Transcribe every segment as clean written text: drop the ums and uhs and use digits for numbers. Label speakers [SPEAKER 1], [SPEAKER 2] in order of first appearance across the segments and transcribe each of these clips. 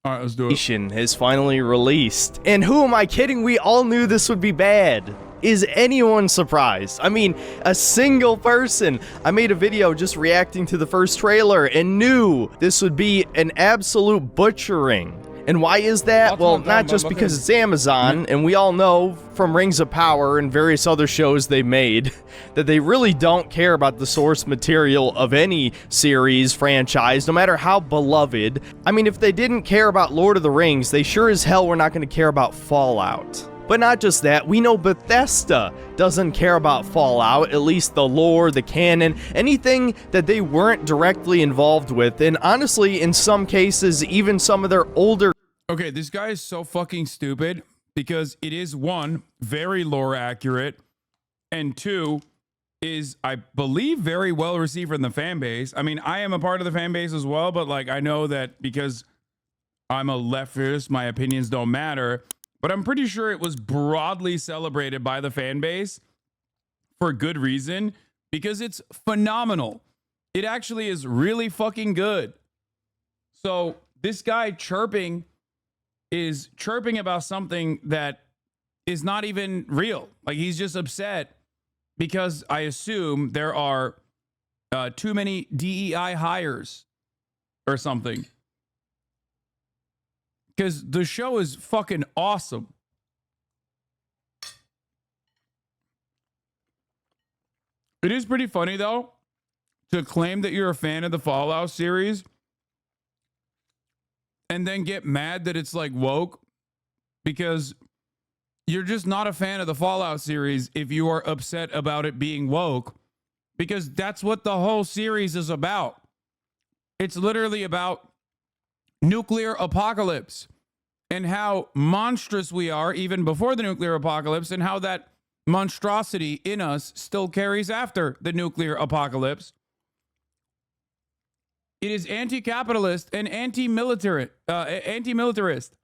[SPEAKER 1] All right, let's do it.
[SPEAKER 2] Has finally released. And who am I kidding? We all knew this would be bad. Is anyone surprised? I mean, a single person. I made a video just reacting to the first trailer and knew this would be an absolute butchering. And why is that? Well, not just because it's Amazon, and we all know from Rings of Power and various other shows they made that they really don't care about the source material of any series, franchise, no matter how beloved. I mean, if they didn't care about Lord of the Rings, they sure as hell were not going to care about Fallout. But not just that, we know Bethesda doesn't care about Fallout, at least the lore, the canon, anything that they weren't directly involved with, and honestly, in some cases, even some of their older...
[SPEAKER 1] Okay, this guy is so fucking stupid because it is, one, very lore accurate, and two, is, I believe, very well received from the fan base. I mean, I am a part of the fan base as well, but like, I know that because I'm a leftist, my opinions don't matter. But I'm pretty sure it was broadly celebrated by the fan base for good reason, because it's phenomenal. It actually is really fucking good. So this guy is chirping about something that is not even real. Like, he's just upset because I assume there are too many DEI hires or something. Because the show is fucking awesome. It is pretty funny, though, to claim that you're a fan of the Fallout series and then get mad that it's like woke, because you're just not a fan of the Fallout series if you are upset about it being woke, because that's what the whole series is about. It's literally about nuclear apocalypse and how monstrous we are even before the nuclear apocalypse, and how that monstrosity in us still carries after the nuclear apocalypse. It is anti-capitalist and anti-militarist.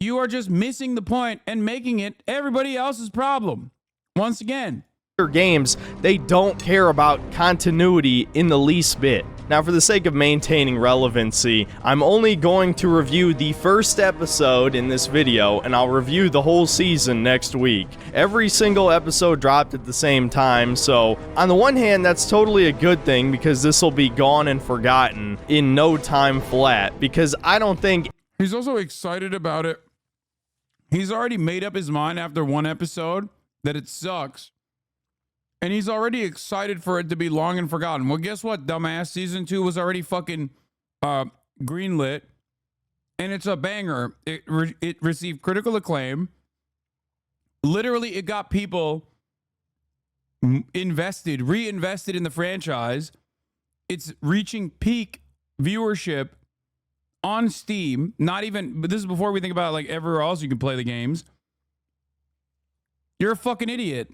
[SPEAKER 1] You are just missing the point and making it everybody else's problem. Once again,
[SPEAKER 2] games, they don't care about continuity in the least bit. Now, for the sake of maintaining relevancy, I'm only going to review the first episode in this video, and I'll review the whole season next week. Every single episode dropped at the same time, so on the one hand, that's totally a good thing, because this will be gone and forgotten in no time flat, because I don't think...
[SPEAKER 1] He's also excited about it. He's already made up his mind after one episode that it sucks. And he's already excited for it to be long and forgotten. Well, guess what, dumbass? Season 2 was already fucking greenlit. And it's a banger. It received critical acclaim. Literally, it got people reinvested in the franchise. It's reaching peak viewership on Steam. Not even, but this is before we think about like everywhere else you can play the games. You're a fucking idiot.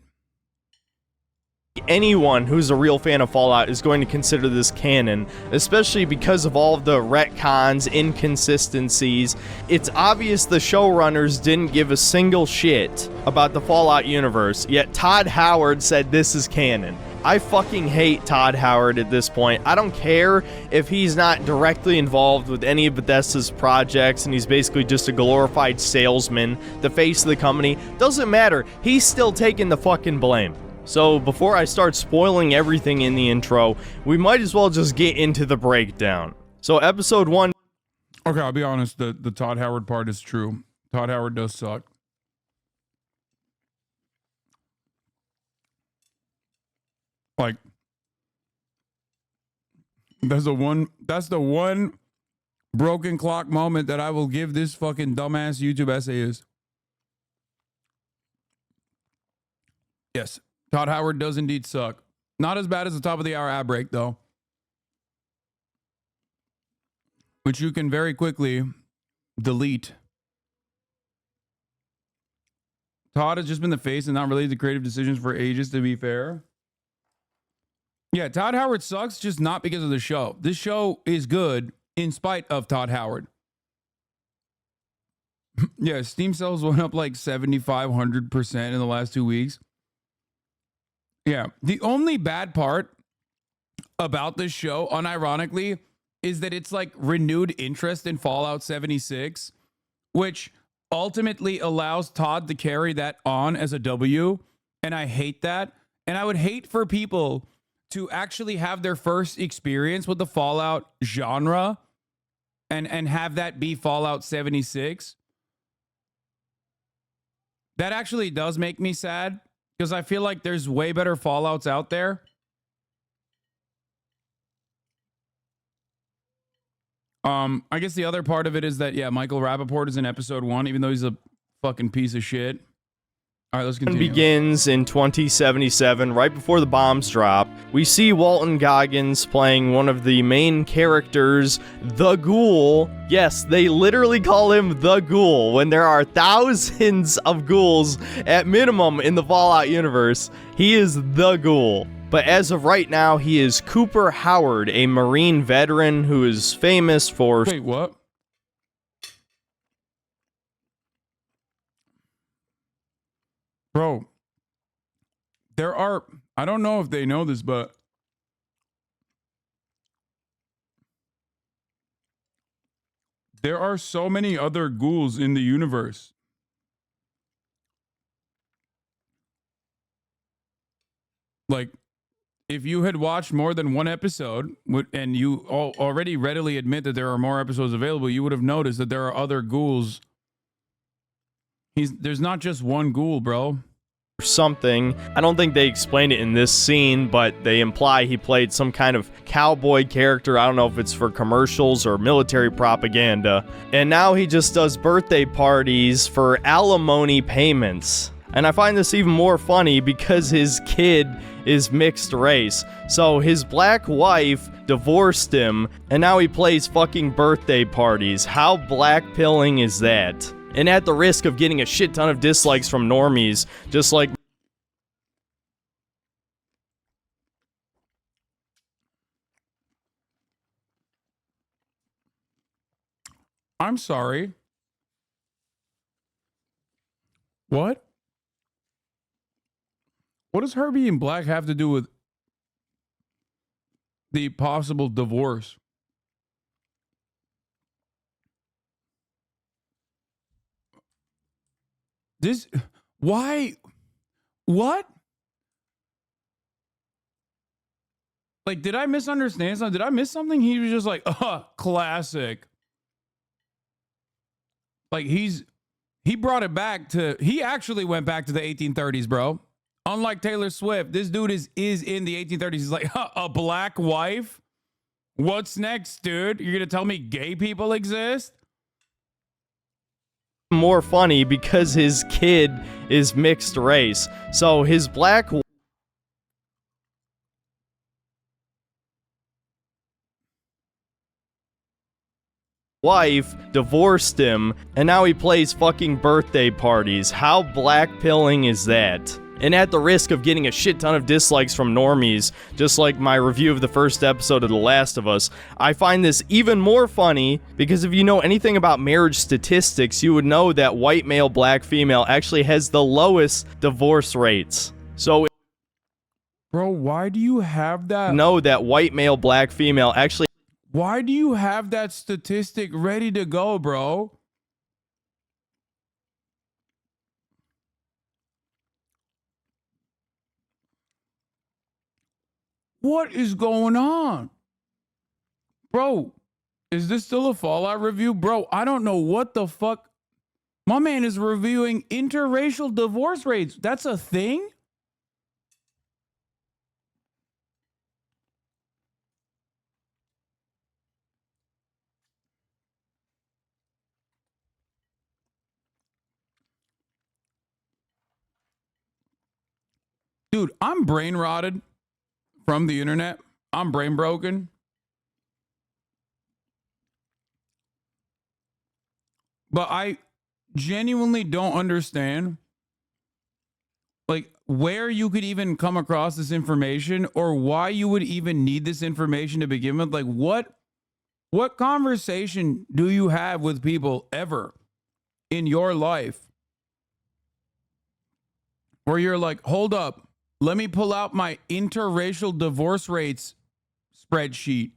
[SPEAKER 2] Anyone who's a real fan of Fallout is going to consider this canon, especially because of all of the retcons, inconsistencies. It's obvious the showrunners didn't give a single shit about the Fallout universe, yet Todd Howard said this is canon. I fucking hate Todd Howard at this point. I don't care if he's not directly involved with any of Bethesda's projects and he's basically just a glorified salesman, the face of the company. Doesn't matter. He's still taking the fucking blame. So before I start spoiling everything in the intro, we might as well just get into the breakdown. So episode 1.
[SPEAKER 1] Okay, I'll be honest, the Todd Howard part is true. Todd Howard does suck. Like, that's the one broken clock moment that I will give this fucking dumbass YouTube essayist. Yes. Todd Howard does indeed suck. Not as bad as the top of the hour ad break, though. Which you can very quickly delete. Todd has just been the face and not related to creative decisions for ages, to be fair. Yeah, Todd Howard sucks, just not because of the show. This show is good in spite of Todd Howard. Yeah, Steam sales went up like 7,500% in the last 2 weeks. Yeah, the only bad part about this show, unironically, is that it's like renewed interest in Fallout 76, which ultimately allows Todd to carry that on as a W. And I hate that. And I would hate for people to actually have their first experience with the Fallout genre and have that be Fallout 76. That actually does make me sad because I feel like there's way better Fallouts out there. I guess the other part of it is that, yeah, Michael Rappaport is in episode 1, even though he's a fucking piece of shit. All right, let's continue.
[SPEAKER 2] Begins in 2077, right before the bombs drop. We see Walton Goggins playing one of the main characters, the Ghoul. Yes, they literally call him the Ghoul when there are thousands of ghouls at minimum in the Fallout universe. He is the Ghoul. But as of right now, he is Cooper Howard, a Marine veteran who is famous for...
[SPEAKER 1] Wait, what? Bro, there are... I don't know if they know this, but... there are so many other ghouls in the universe. Like... if you had watched more than one episode and you already readily admit that there are more episodes available, you would have noticed that there are other ghouls. There's not just one ghoul, bro.
[SPEAKER 2] Something. I don't think they explain it in this scene, but they imply he played some kind of cowboy character. I don't know if it's for commercials or military propaganda. And now he just does birthday parties for alimony payments. And I find this even more funny because his kid is mixed race. So his black wife divorced him, and now he plays fucking birthday parties. How black-pilling is that? And at the risk of getting a shit ton of dislikes from normies, just like...
[SPEAKER 1] I'm sorry. What? What does her being black have to do with the possible divorce? Why? What? Like, did I misunderstand something? Did I miss something? He was just like, classic. Like, he brought it back to, he actually went back to the 1830s, bro. Unlike Taylor Swift, this dude is in the 1830s. He's like, a black wife? What's next, dude? You're going to tell me gay people exist?
[SPEAKER 2] More funny because his kid is mixed race. So his black wife divorced him, and now he plays fucking birthday parties. How black-pilling is that? And at the risk of getting a shit ton of dislikes from normies, just like my review of the first episode of The Last of Us, I find this even more funny because if you know anything about marriage statistics, you would know that white male, black female actually has the lowest divorce rates. So,
[SPEAKER 1] bro, why do you have that?
[SPEAKER 2] Know that white male, black female actually...
[SPEAKER 1] Why do you have that statistic ready to go, bro? What is going on? Bro, is this still a Fallout review? Bro, I don't know what the fuck. My man is reviewing interracial divorce rates. That's a thing? Dude, I'm brain rotted from the internet. I'm brain broken. But I genuinely don't understand like where you could even come across this information or why you would even need this information to begin with. Like what conversation do you have with people ever in your life where you're like, hold up, let me pull out my interracial divorce rates spreadsheet.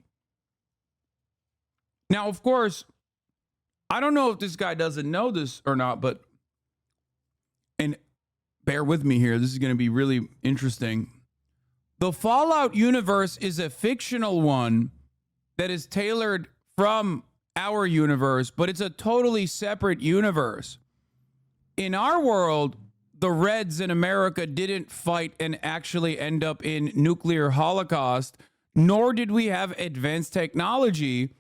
[SPEAKER 1] Now, of course, I don't know if this guy doesn't know this or not, but, and bear with me here, this is going to be really interesting. The Fallout universe is a fictional one that is tailored from our universe, but it's a totally separate universe. In our world, the Reds in America didn't fight and actually end up in nuclear holocaust, nor did we have advanced technology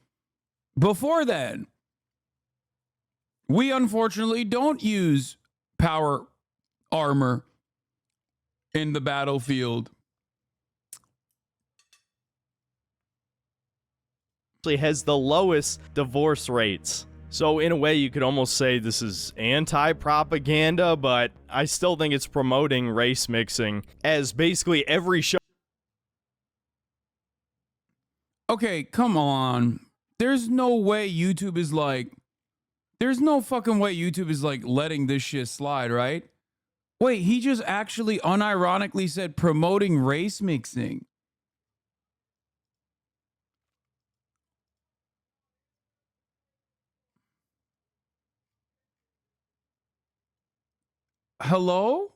[SPEAKER 1] before then. We unfortunately don't use power armor in the battlefield.
[SPEAKER 2] Actually has the lowest divorce rates. So in a way, you could almost say this is anti-propaganda, but I still think it's promoting race mixing, as basically every show.
[SPEAKER 1] Okay, come on. There's no way YouTube is like, there's no fucking way YouTube is like letting this shit slide, right? Wait, he just actually unironically said promoting race mixing. Hello?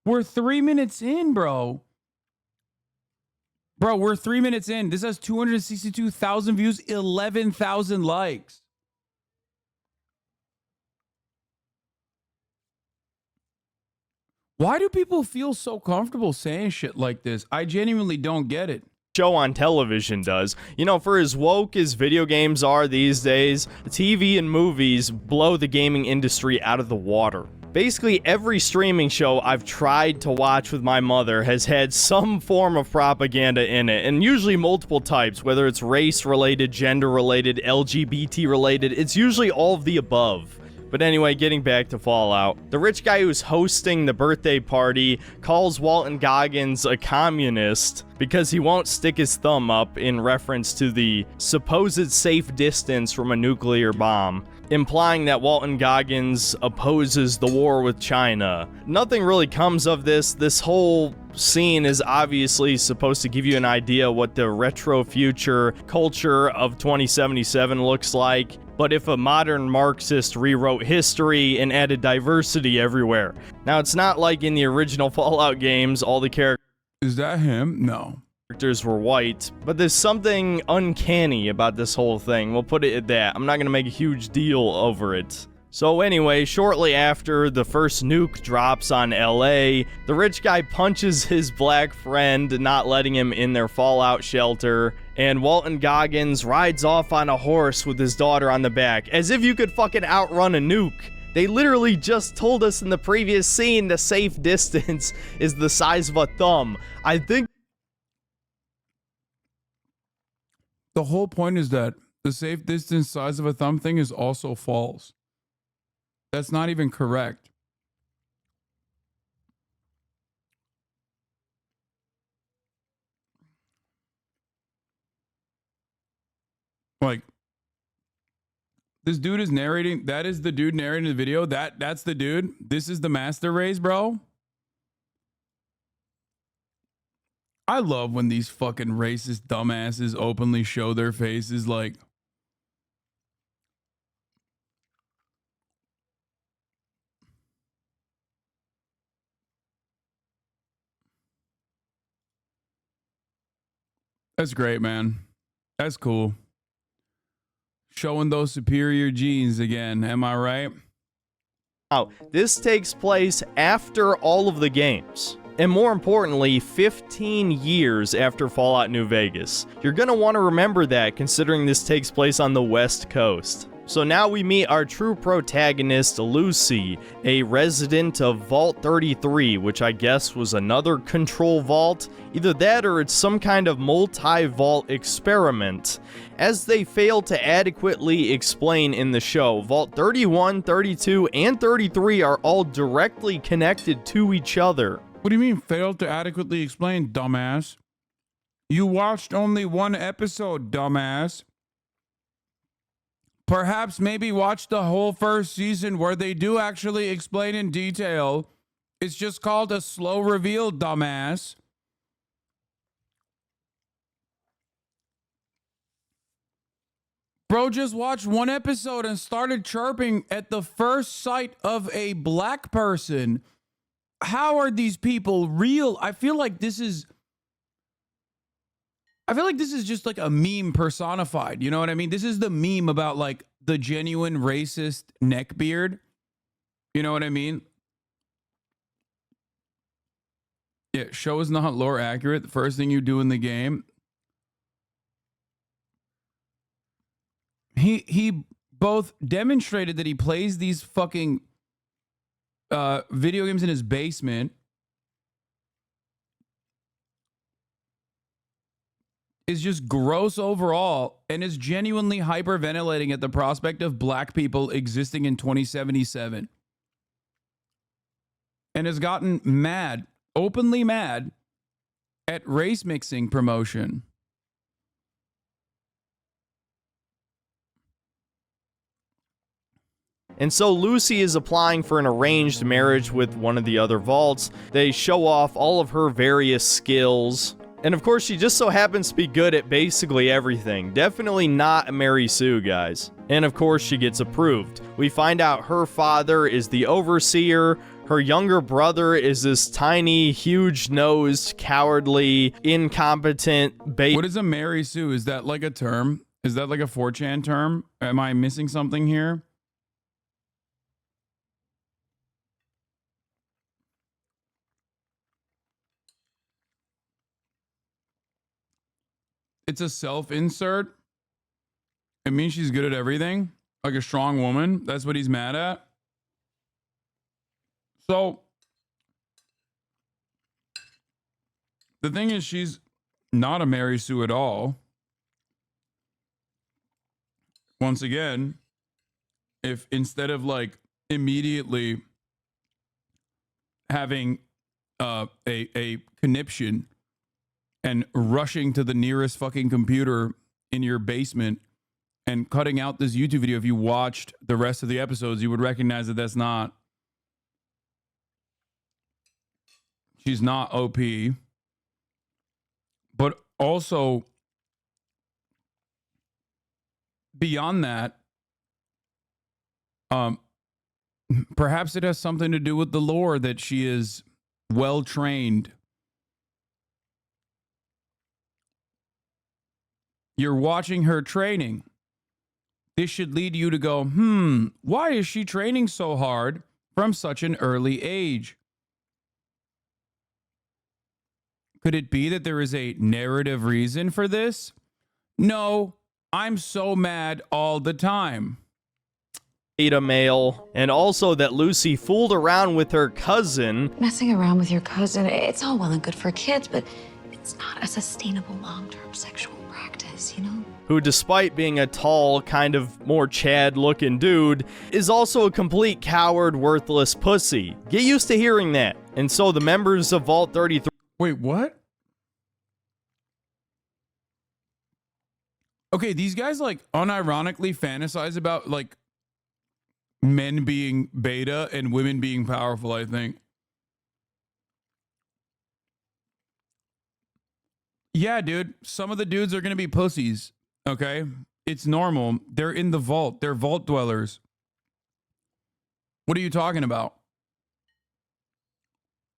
[SPEAKER 1] We're 3 minutes in, bro. Bro, we're 3 minutes in. This has 262,000 views, 11,000 likes. Why do people feel so comfortable saying shit like this? I genuinely don't get it.
[SPEAKER 2] Show on television does. You know, for as woke as video games are these days, TV and movies blow the gaming industry out of the water. Basically, every streaming show I've tried to watch with my mother has had some form of propaganda in it, and usually multiple types, whether it's race-related, gender-related, LGBT-related, it's usually all of the above. But anyway, getting back to Fallout. The rich guy who's hosting the birthday party calls Walton Goggins a communist because he won't stick his thumb up in reference to the supposed safe distance from a nuclear bomb, implying that Walton Goggins opposes the war with China. Nothing really comes of this. This whole scene is obviously supposed to give you an idea what the retro future culture of 2077 looks like. But if a modern Marxist rewrote history and added diversity everywhere. Now, it's not like in the original Fallout games, all the characters...
[SPEAKER 1] Is that him? No.
[SPEAKER 2] Characters were white, but there's something uncanny about this whole thing. We'll put it at that. I'm not going to make a huge deal over it. So anyway, shortly after the first nuke drops on LA, the rich guy punches his black friend, not letting him in their fallout shelter, and Walton Goggins rides off on a horse with his daughter on the back, as if you could fucking outrun a nuke. They literally just told us in the previous scene the safe distance is the size of a thumb. I think
[SPEAKER 1] the whole point is that the safe distance size of a thumb thing is also false. That's not even correct. Like, this dude is narrating. That is the dude narrating the video. That's the dude. This is the master race, bro. I love when these fucking racist dumbasses openly show their faces like, that's great, man. That's cool. Showing those superior genes again. Am I right?
[SPEAKER 2] now, this takes place after all of the games. And more importantly, 15 years after Fallout New Vegas. You're gonna want to remember that, considering this takes place on the West Coast. So now we meet our true protagonist, Lucy, a resident of Vault 33, which I guess was another control vault. Either that or it's some kind of multi-vault experiment. As they fail to adequately explain in the show, Vault 31, 32, and 33 are all directly connected to each other.
[SPEAKER 1] What do you mean failed to adequately explain, dumbass? You watched only one episode, dumbass. Perhaps maybe watch the whole first season where they do actually explain in detail. It's just called a slow reveal, dumbass. Bro just watched one episode and started chirping at the first sight of a black person. How are these people real? I feel like this is just like a meme personified. You know what I mean? This is the meme about like the genuine racist neckbeard. You know what I mean? Yeah, show is not lore accurate. The first thing you do in the game. He both demonstrated that he plays these fucking video games in his basement, is just gross overall, and is genuinely hyperventilating at the prospect of black people existing in 2077, and has gotten mad, openly mad, at race mixing promotion.
[SPEAKER 2] And so Lucy is applying for an arranged marriage with one of the other vaults. They show off all of her various skills. And of course, she just so happens to be good at basically everything. Definitely not a Mary Sue, guys. And of course, she gets approved. We find out her father is the overseer. Her younger brother is this tiny, huge-nosed, cowardly, incompetent
[SPEAKER 1] What is a Mary Sue? Is that like a term? Is that like a 4chan term? Am I missing something here? It's a self-insert. It means she's good at everything. Like a strong woman. That's what he's mad at. So, the thing is, she's not a Mary Sue at all. Once again, if instead of like immediately having a conniption and rushing to the nearest fucking computer in your basement and cutting out this YouTube video, if you watched the rest of the episodes, you would recognize that that's not. She's not OP. But also, beyond that, perhaps it has something to do with the lore that she is well trained. You're watching her training. This should lead you to go, why is she training so hard from such an early age? Could it be that there is a narrative reason for this? No, I'm so mad all the time.
[SPEAKER 2] Beta male, and also that Lucy fooled around with her cousin.
[SPEAKER 3] Messing around with your cousin, it's all well and good for kids, but it's not a sustainable long-term sexual practice, you know?
[SPEAKER 2] Who, despite being a tall, kind of more Chad-looking dude, is also a complete coward, worthless pussy. Get used to hearing that. And so the members of Vault 33...
[SPEAKER 1] Wait, what? Okay, these guys like unironically fantasize about like men being beta and women being powerful, I think. Yeah, dude, some of the dudes are going to be pussies, okay? It's normal. They're in the vault. They're vault dwellers. What are you talking about?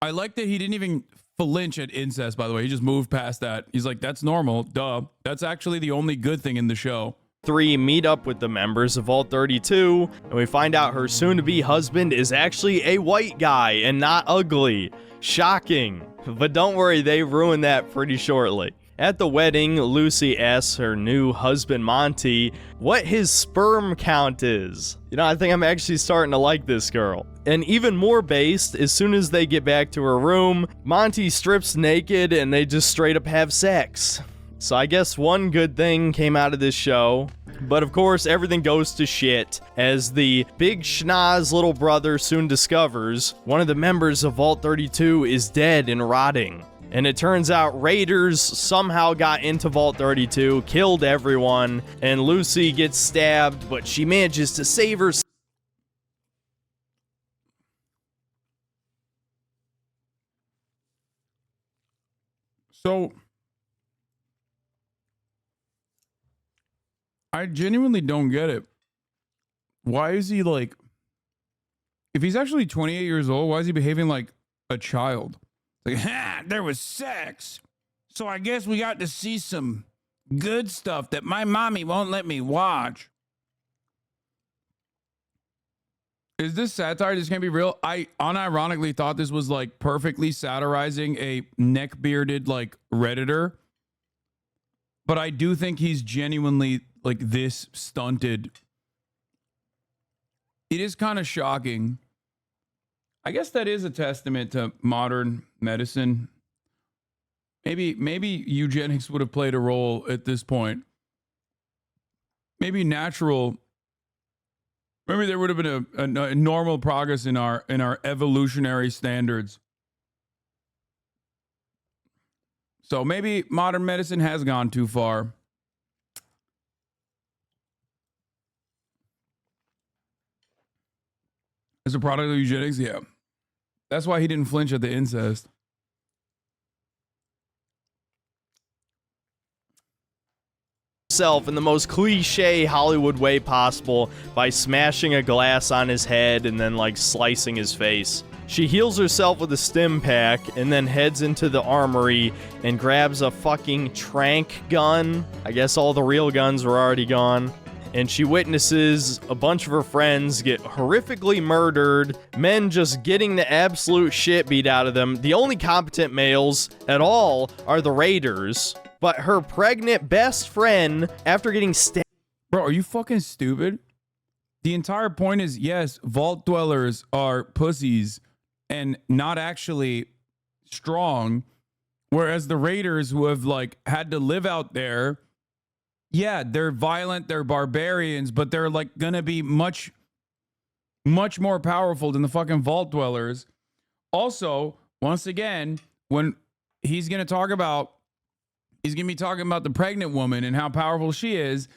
[SPEAKER 1] I like that he didn't even flinch at incest, by the way. He just moved past that. He's like, that's normal. Duh. That's actually the only good thing in the show.
[SPEAKER 2] 3 meet up with the members of Vault 32, and we find out her soon-to-be husband is actually a white guy and not ugly. Shocking. But don't worry, they ruined that pretty shortly. At the wedding, Lucy asks her new husband, Monty, what his sperm count is. You know, I think I'm actually starting to like this girl. And even more based, as soon as they get back to her room, Monty strips naked and they just straight up have sex. So I guess one good thing came out of this show. But of course, everything goes to shit as the big schnoz little brother soon discovers one of the members of Vault 32 is dead and rotting. And it turns out raiders somehow got into Vault 32, killed everyone, and Lucy gets stabbed, but she manages to save herself.
[SPEAKER 1] So I genuinely don't get it. Why is he like, if he's actually 28 years old, why is he behaving like a child? Like, ha, there was sex. So I guess we got to see some good stuff that my mommy won't let me watch. Is this satire? This can't be real. I unironically thought this was like perfectly satirizing a neck-bearded like Redditor. But I do think he's genuinely like this stunted. It is kind of shocking. I guess that is a testament to modern medicine. Maybe eugenics would have played a role at this point. Maybe natural. Maybe there would have been a normal progress in our evolutionary standards. So maybe modern medicine has gone too far. As a product of eugenics, yeah. That's why he didn't flinch at the incest.
[SPEAKER 2] Himself in the most cliche Hollywood way possible by smashing a glass on his head and then like slicing his face. She heals herself with a stim pack and then heads into the armory and grabs a fucking trank gun. I guess all the real guns were already gone. And she witnesses a bunch of her friends get horrifically murdered, men just getting the absolute shit beat out of them. The only competent males at all are the raiders. But her pregnant best friend, after getting stabbed...
[SPEAKER 1] Bro, are you fucking stupid? The entire point is, yes, vault dwellers are pussies and not actually strong, whereas the raiders who have like had to live out there, yeah, they're violent, they're barbarians, but they're like gonna be much more powerful than the fucking vault dwellers. Also, once again, when he's gonna be talking about the pregnant woman and how powerful she is,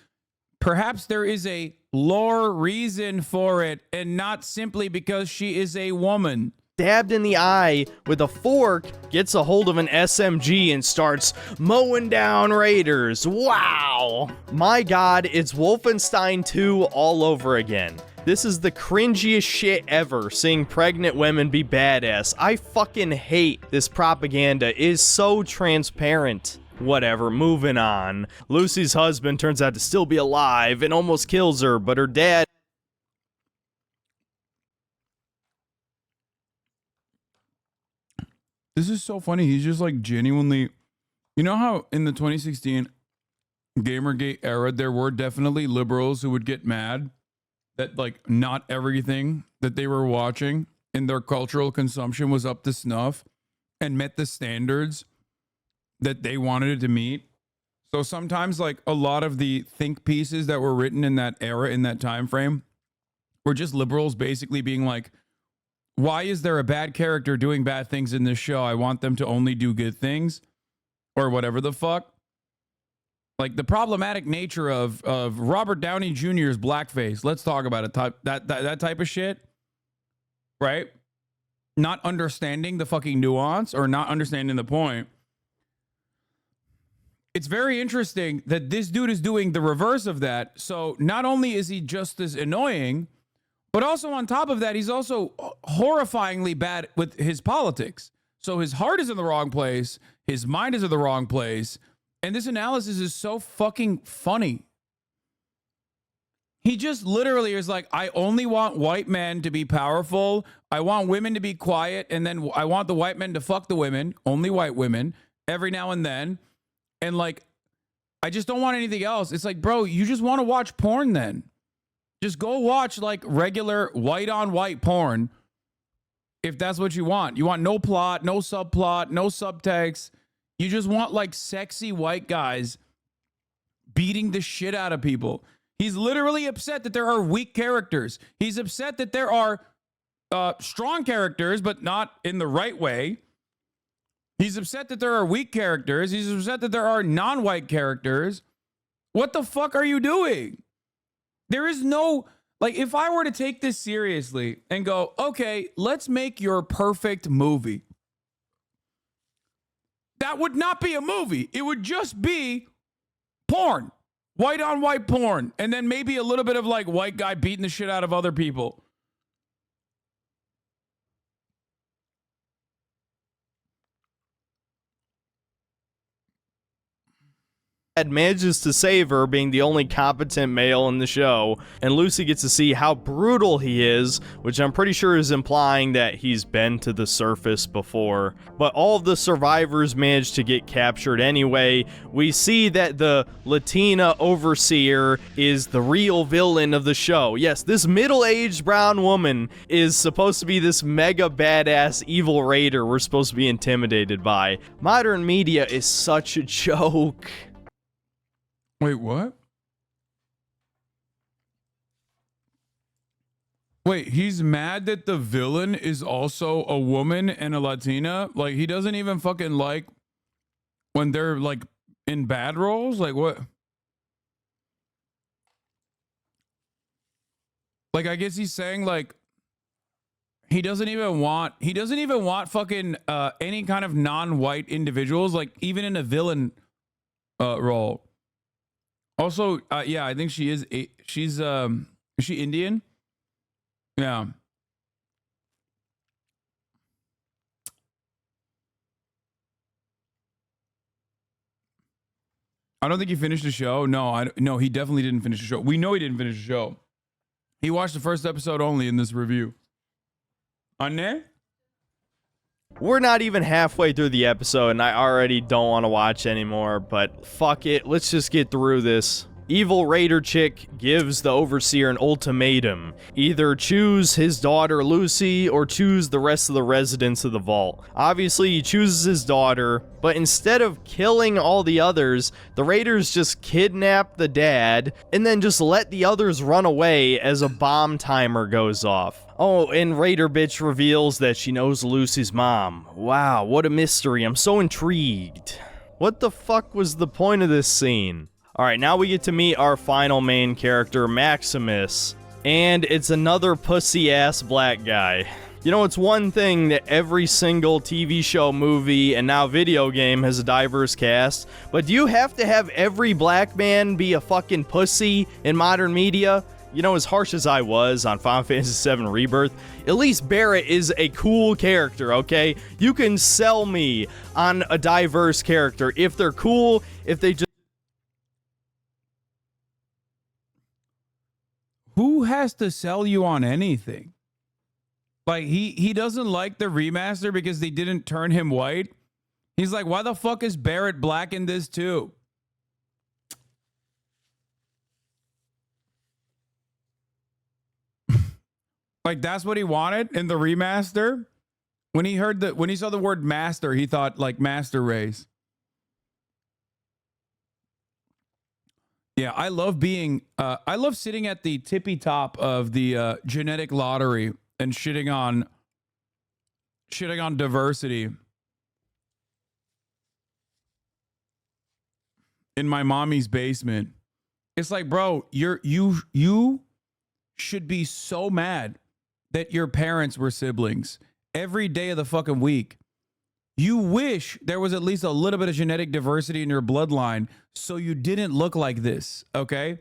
[SPEAKER 1] perhaps there is a lore reason for it and not simply because she is a woman.
[SPEAKER 2] Stabbed in the eye with a fork, gets a hold of an SMG and starts mowing down raiders. Wow! My god, it's Wolfenstein 2 all over again. This is the cringiest shit ever, seeing pregnant women be badass. I fucking hate this propaganda. It is so transparent. Whatever, moving on. Lucy's husband turns out to still be alive and almost kills her, but her dad...
[SPEAKER 1] This is so funny. He's just like genuinely, you know how in the 2016 Gamergate era, there were definitely liberals who would get mad that like not everything that they were watching in their cultural consumption was up to snuff and met the standards that they wanted it to meet. So sometimes like a lot of the think pieces that were written in that era, in that time frame, were just liberals basically being like, why is there a bad character doing bad things in this show? I want them to only do good things, or whatever the fuck. Like the problematic nature of Robert Downey Jr.'s blackface. Let's talk about it. That type of shit, right? Not understanding the fucking nuance or not understanding the point. It's very interesting that this dude is doing the reverse of that. So not only is he just as annoying, but also on top of that, he's also horrifyingly bad with his politics. So his heart is in the wrong place. His mind is in the wrong place. And this analysis is so fucking funny. He just literally is like, I only want white men to be powerful. I want women to be quiet. And then I want the white men to fuck the women, only white women, every now and then. And like, I just don't want anything else. It's like, bro, you just want to watch porn then. Just go watch like regular white on white porn. If that's what you want. You want no plot, no subplot, no subtext. You just want like sexy white guys beating the shit out of people. He's literally upset that there are weak characters. He's upset that there are strong characters, but not in the right way. He's upset that there are weak characters. He's upset that there are non-white characters. What the fuck are you doing? There is no, like, if I were to take this seriously and go, okay, let's make your perfect movie. That would not be a movie. It would just be porn. White on white porn. And then maybe a little bit of like white guy beating the shit out of other people.
[SPEAKER 2] Manages to save her, being the only competent male in the show, and Lucy gets to see how brutal he is, which I'm pretty sure is implying that he's been to the surface before. But all of the survivors manage to get captured anyway. We see that the Latina overseer is the real villain of the show. Yes, this middle-aged brown woman is supposed to be this mega badass evil raider we're supposed to be intimidated by. Modern media is such a joke.
[SPEAKER 1] Wait, what? Wait, he's mad that the villain is also a woman and a Latina? Like, he doesn't even fucking like when they're, like, in bad roles? Like, what? Like, I guess he's saying, like, he doesn't even want fucking any kind of non-white individuals, like, even in a villain role. Also, yeah, I think she's is she Indian? Yeah. I don't think he finished the show. No, he definitely didn't finish the show. We know he didn't finish the show. He watched the first episode only in this review. Anne?
[SPEAKER 2] We're not even halfway through the episode, and I already don't want to watch anymore, but fuck it, let's just get through this. Evil Raider chick gives the overseer an ultimatum. Either choose his daughter Lucy or choose the rest of the residents of the vault. Obviously, he chooses his daughter, but instead of killing all the others, the Raiders just kidnap the dad and then just let the others run away as a bomb timer goes off. Oh, and Raider bitch reveals that she knows Lucy's mom. Wow, what a mystery. I'm so intrigued. What the fuck was the point of this scene? Alright, now we get to meet our final main character, Maximus. And it's another pussy-ass black guy. You know, it's one thing that every single TV show, movie, and now video game has a diverse cast, but do you have to have every black man be a fucking pussy in modern media? You know, as harsh as I was on Final Fantasy VII Rebirth, at least Barrett is a cool character, okay? You can sell me on a diverse character if they're cool, if they just...
[SPEAKER 1] Who has to sell you on anything? Like, he doesn't like the remaster because they didn't turn him white. He's like, why the fuck is Barrett black in this too? Like, that's what he wanted in the remaster? When he saw the word master, he thought like master race. Yeah, I love sitting at the tippy top of the genetic lottery and shitting on diversity in my mommy's basement. It's like, bro, you should be so mad that your parents were siblings every day of the fucking week. You wish there was at least a little bit of genetic diversity in your bloodline so you didn't look like this, okay?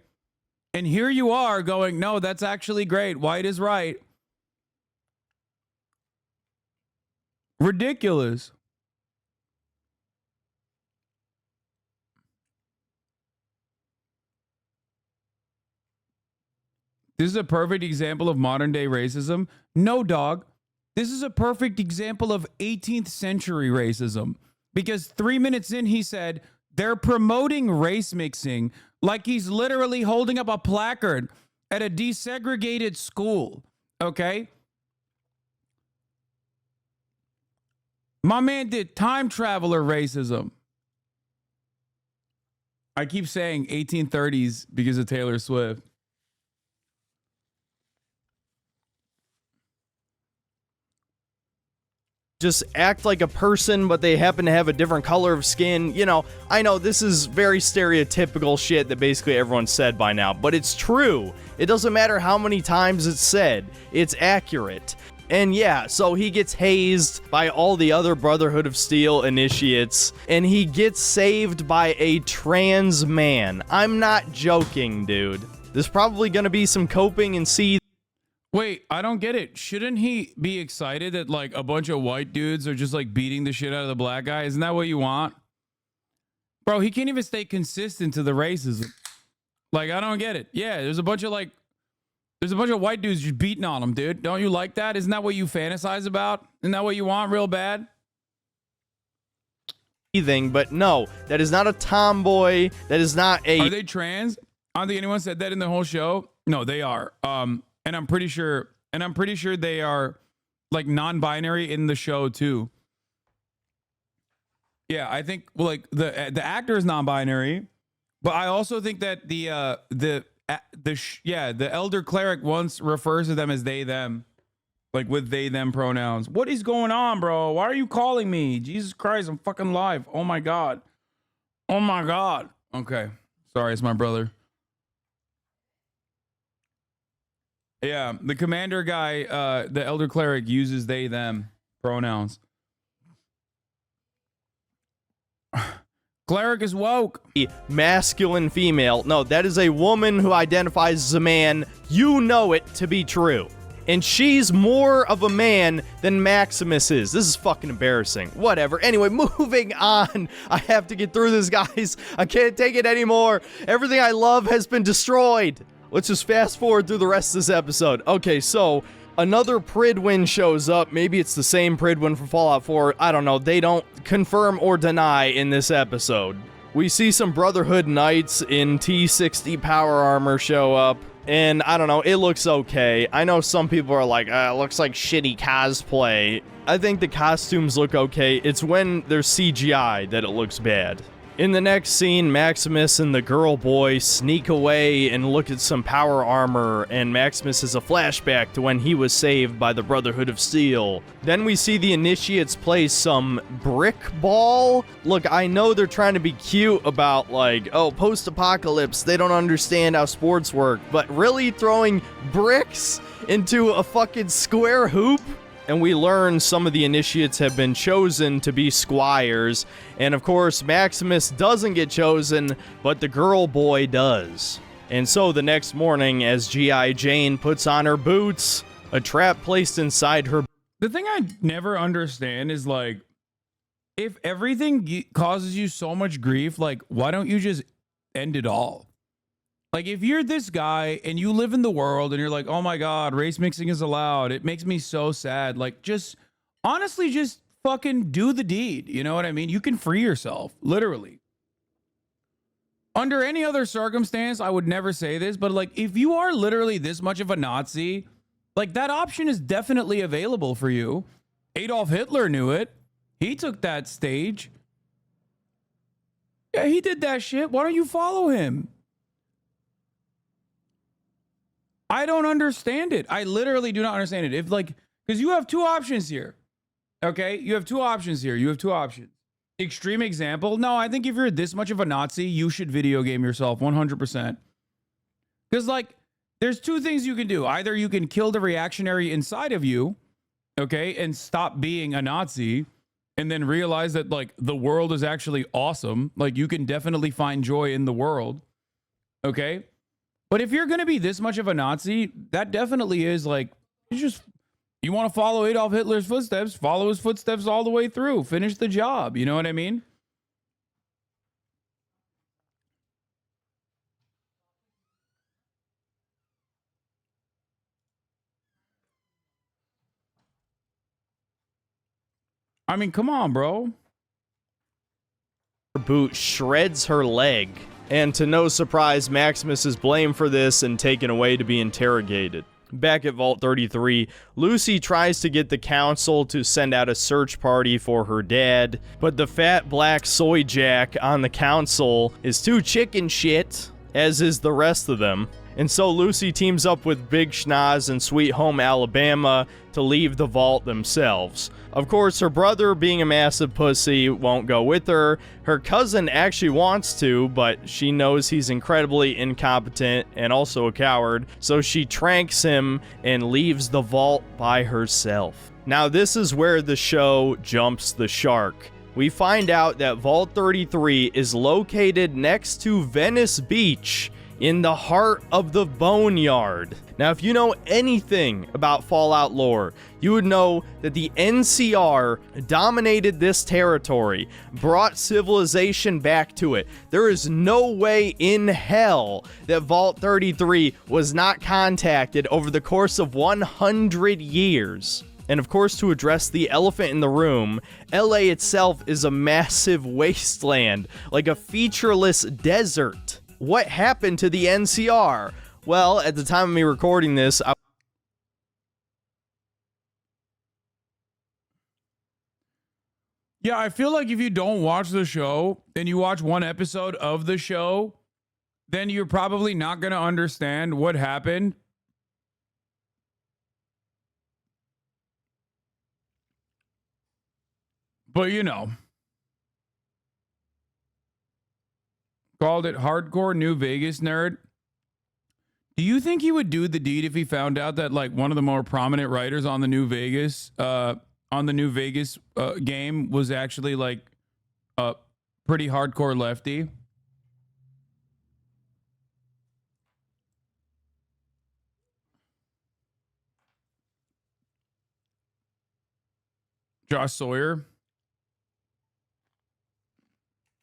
[SPEAKER 1] And here you are going, no, that's actually great. White is right. Ridiculous. This is a perfect example of modern day racism. No, dog. This is a perfect example of 18th century racism, because 3 minutes in, he said they're promoting race mixing like he's literally holding up a placard at a desegregated school. Okay. My man did time traveler racism. I keep saying 1830s because of Taylor Swift.
[SPEAKER 2] Just act like a person, but they happen to have a different color of skin. You know, I know this is very stereotypical shit that basically everyone's said by now, but it's true. It doesn't matter how many times it's said. It's accurate. And yeah, so he gets hazed by all the other Brotherhood of Steel initiates, and he gets saved by a trans man. I'm not joking, dude. There's probably gonna be some coping and see.
[SPEAKER 1] Wait, I don't get it. Shouldn't he be excited that like a bunch of white dudes are just like beating the shit out of the black guy? Isn't that what you want? Bro, he can't even stay consistent to the racism. Like, I don't get it. Yeah, there's a bunch of white dudes just beating on him, dude. Don't you like that? Isn't that what you fantasize about? Isn't that what you want real bad?
[SPEAKER 2] But no, that is not a tomboy. That is not a.
[SPEAKER 1] Are they trans? I don't think anyone said that in the whole show. No, they are. And I'm pretty sure they are like non-binary in the show too. Yeah, I think like the actor is non-binary, but I also think that the elder cleric once refers to them as they them, like with they them pronouns. What is going on, bro? Why are you calling me? Jesus Christ, I'm fucking live. Oh my god. Oh my god. Okay, sorry, it's my brother. Yeah, the commander guy, the elder cleric uses they them pronouns. Cleric is woke.
[SPEAKER 2] Masculine female. No, that is a woman who identifies as a man. You know it to be true. And she's more of a man than Maximus is. This is fucking embarrassing. Whatever. Anyway, moving on. I have to get through this, guys. I can't take it anymore. Everything I love has been destroyed. Let's just fast forward through the rest of this episode. Okay, so another Pridwin shows up. Maybe it's the same Pridwin from Fallout 4. I don't know. They don't confirm or deny in this episode. We see some Brotherhood Knights in T60 power armor show up. And I don't know, it looks okay. I know some people are like, it looks like shitty cosplay. I think the costumes look okay. It's when there's CGI that it looks bad. In the next scene, Maximus and the girl boy sneak away and look at some power armor, and Maximus has a flashback to when he was saved by the Brotherhood of Steel. Then we see the initiates play some brick ball. Look, I know they're trying to be cute about like, oh, post-apocalypse, they don't understand how sports work, but really throwing bricks into a fucking square hoop? And we learn some of the initiates have been chosen to be squires. And of course, Maximus doesn't get chosen, but the girl boy does. And so the next morning, as G.I. Jane puts on her boots, a trap placed inside her.
[SPEAKER 1] The thing I never understand is like, if everything causes you so much grief, like, why don't you just end it all? Like, if you're this guy and you live in the world and you're like, oh my God, race mixing is allowed. It makes me so sad. Like, just honestly, just fucking do the deed. You know what I mean? You can free yourself, literally. Under any other circumstance, I would never say this, but like, if you are literally this much of a Nazi, like that option is definitely available for you. Adolf Hitler knew it. He took that stage. Yeah, he did that shit. Why don't you follow him? I don't understand it. I literally do not understand it. If like, because you have two options here. Okay, you have two options here. You have two options. Extreme example. No, I think if you're this much of a Nazi, you should video game yourself 100%. Because like, there's two things you can do. Either you can kill the reactionary inside of you, okay, and stop being a Nazi, and then realize that like the world is actually awesome. Like you can definitely find joy in the world, okay? But if you're going to be this much of a Nazi, that definitely is like, you want to follow Adolf Hitler's footsteps, follow his footsteps all the way through, finish the job. You know what I mean? I mean, come on, bro.
[SPEAKER 2] Her boot shreds her leg. And to no surprise, Maximus is blamed for this and taken away to be interrogated. Back at Vault 33, Lucy tries to get the council to send out a search party for her dad, but the fat black soy jack on the council is too chicken shit, as is the rest of them. And so Lucy teams up with Big Schnoz and Sweet Home Alabama to leave the vault themselves. Of course, her brother, being a massive pussy, won't go with her. Her cousin actually wants to, but she knows he's incredibly incompetent and also a coward, so she tranks him and leaves the vault by herself. Now, this is where the show jumps the shark. We find out that Vault 33 is located next to Venice Beach, in the heart of the Boneyard. Now, if you know anything about Fallout lore, you would know that the NCR dominated this territory, brought civilization back to it. There is no way in hell that Vault 33 was not contacted over the course of 100 years. And of course, to address the elephant in the room, LA itself is a massive wasteland, like a featureless desert. What happened to the NCR? Well, at the time of me recording this,
[SPEAKER 1] Yeah, I feel like if you don't watch the show and you watch one episode of the show, then you're probably not going to understand what happened. But you know, called it hardcore New Vegas nerd. Do you think he would do the deed if he found out that like one of the more prominent writers on the New Vegas game was actually like a pretty hardcore lefty? Josh Sawyer.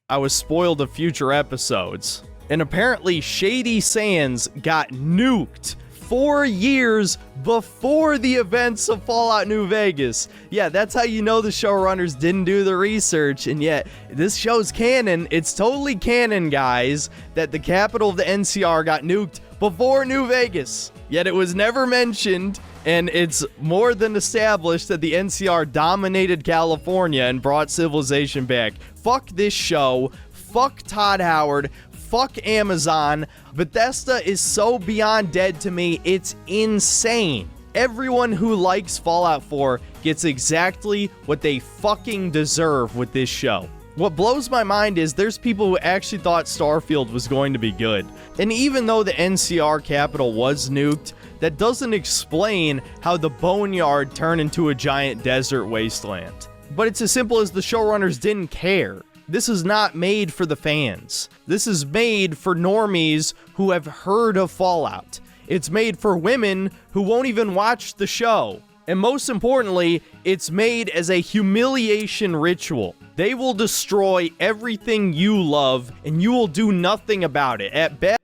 [SPEAKER 2] I was spoiled of future episodes. And apparently Shady Sands got nuked 4 years before the events of Fallout New Vegas. Yeah, that's how you know the showrunners didn't do the research, and yet this show's canon. It's totally canon, guys, that the capital of the NCR got nuked before New Vegas. Yet it was never mentioned, and it's more than established that the NCR dominated California and brought civilization back. Fuck this show. Fuck Todd Howard. Fuck Amazon. Bethesda is so beyond dead to me, it's insane. Everyone who likes Fallout 4 gets exactly what they fucking deserve with this show. What blows my mind is there's people who actually thought Starfield was going to be good. And even though the NCR capital was nuked, that doesn't explain how the Boneyard turned into a giant desert wasteland. But it's as simple as the showrunners didn't care. This is not made for the fans. This is made for normies who have heard of Fallout. It's made for women who won't even watch the show. And most importantly, it's made as a humiliation ritual. They will destroy everything you love, and you will do nothing about it. At best,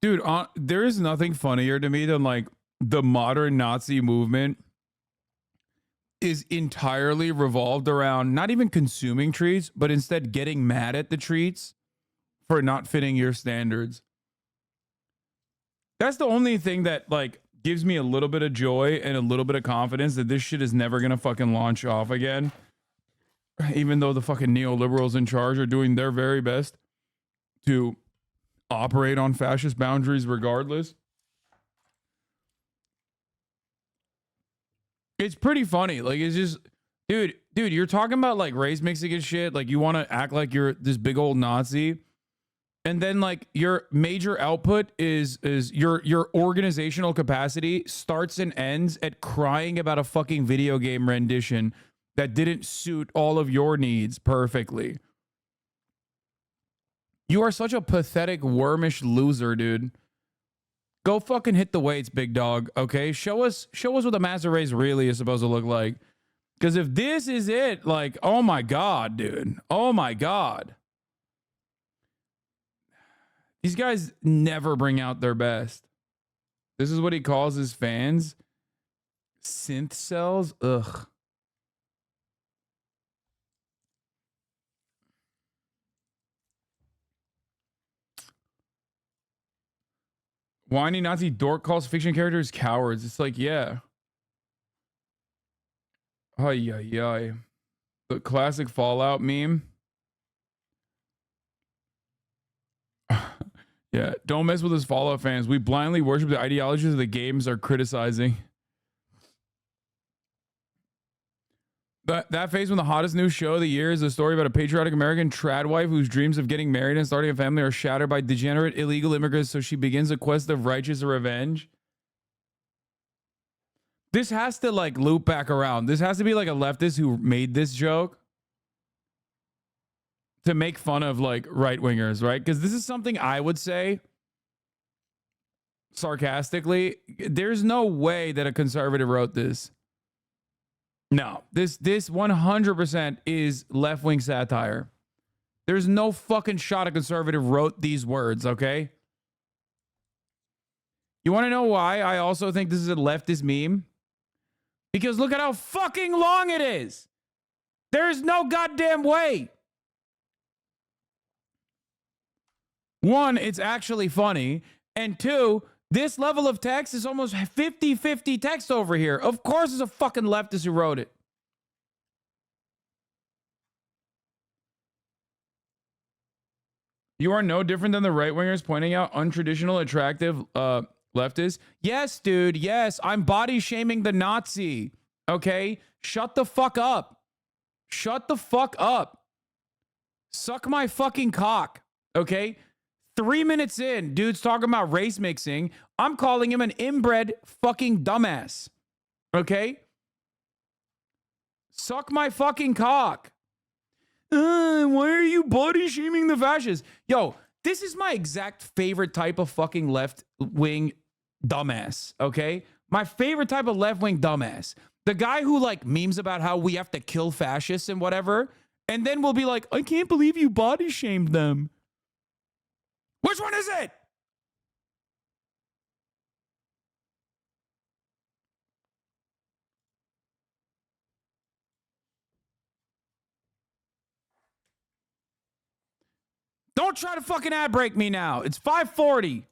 [SPEAKER 1] Dude, there is nothing funnier to me than like the modern Nazi movement is entirely revolved around not even consuming treats, but instead getting mad at the treats for not fitting your standards. That's the only thing that like gives me a little bit of joy and a little bit of confidence that this shit is never gonna fucking launch off again. Even though the fucking neoliberals in charge are doing their very best to operate on fascist boundaries regardless. It's pretty funny. Like, it's just, dude, you're talking about like race mixing and shit. Like, you want to act like you're this big old Nazi. And then like your major output is your organizational capacity starts and ends at crying about a fucking video game rendition that didn't suit all of your needs perfectly. You are such a pathetic, wormish loser, dude. Go fucking hit the weights, big dog. Okay, show us what the master race really is supposed to look like. Because if this is it, like, oh my god, dude, oh my god, these guys never bring out their best. This is what he calls his fans synth cells. Ugh. Whiny Nazi dork calls fiction characters cowards. It's like, yeah. Ay, ay, ay. The classic Fallout meme. Yeah, don't mess with us Fallout fans. We blindly worship the ideologies of the games are criticizing. That phase when the hottest new show of the year is a story about a patriotic American trad wife whose dreams of getting married and starting a family are shattered by degenerate illegal immigrants, so she begins a quest of righteous revenge. This has to like loop back around. This has to be like a leftist who made this joke to make fun of like right wingers, right? Because this is something I would say sarcastically. There's no way that a conservative wrote this. No, this 100% is left-wing satire. There's no fucking shot a conservative wrote these words, okay? You want to know why I also think this is a leftist meme? Because look at how fucking long it is. There's no goddamn way. One, it's actually funny. And two, this level of text is almost 50-50 text over here. Of course it's a fucking leftist who wrote it. You are no different than the right-wingers pointing out untraditional, attractive leftists. Yes, dude, yes. I'm body shaming the Nazi. Okay? Shut the fuck up. Shut the fuck up. Suck my fucking cock. Okay? 3 minutes in, dude's talking about race mixing. I'm calling him an inbred fucking dumbass. Okay? Suck my fucking cock. Why are you body shaming the fascists? Yo, this is my exact favorite type of fucking left-wing dumbass, okay? My favorite type of left-wing dumbass. The guy who like memes about how we have to kill fascists and whatever, and then we'll be like, I can't believe you body shamed them. Which one is it? Don't try to fucking ad break me now. It's 5:40.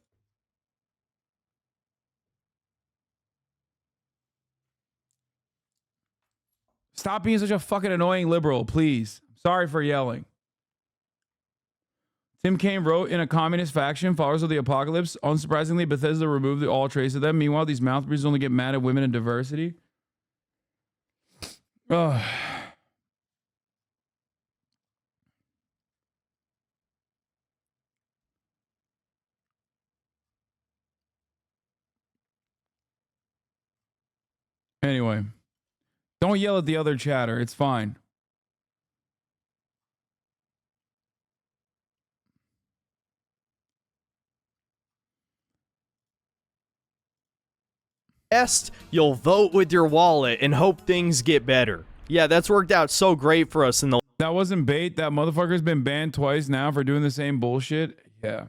[SPEAKER 1] Stop being such a fucking annoying liberal, please. Sorry for yelling. Tim Kaine wrote, in a communist faction, followers of the apocalypse, unsurprisingly, Bethesda removed all trace of them. Meanwhile, these mouth breathers only get mad at women and diversity. Ugh. Anyway, don't yell at the other chatter. It's fine.
[SPEAKER 2] You'll vote with your wallet and hope things get better. Yeah, that's worked out so great for us in the...
[SPEAKER 1] That wasn't bait. That motherfucker's been banned twice now for doing the same bullshit. Yeah.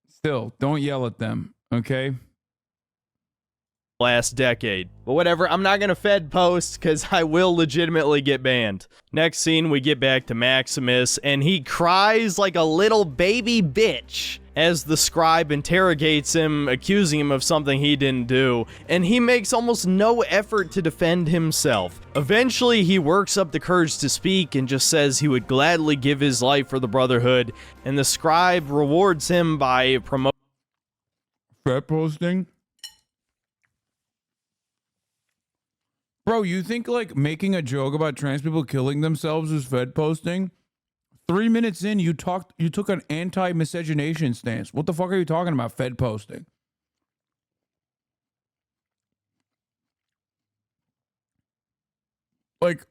[SPEAKER 1] Still, don't yell at them, okay?
[SPEAKER 2] last decade. But whatever, I'm not gonna Fed post because I will legitimately get banned. Next scene, we get back to Maximus, and he cries like a little baby bitch as the scribe interrogates him, accusing him of something he didn't do, and he makes almost no effort to defend himself. Eventually, he works up the courage to speak and just says he would gladly give his life for the Brotherhood, and the scribe rewards him by promoting
[SPEAKER 1] Fed posting? Bro, you think like making a joke about trans people killing themselves is Fed posting? 3 minutes in, you took an anti-miscegenation stance. What the fuck are you talking about, Fed posting? Like,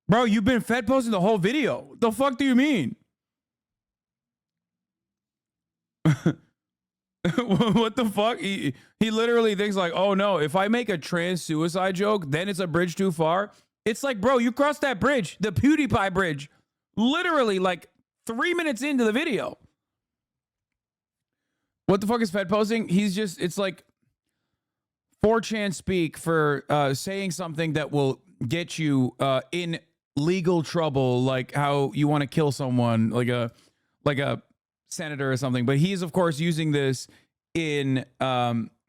[SPEAKER 1] bro, you've been Fed posting the whole video. What the fuck do you mean? What the fuck? He literally thinks like, oh no, if I make a trans suicide joke, then it's a bridge too far. It's like, bro, you crossed that bridge, the PewDiePie bridge, literally like 3 minutes into the video. What the fuck is Fed posting? He's just, it's like 4chan speak for saying something that will get you in legal trouble, like how you want to kill someone, like a senator or something. But he's of course using this in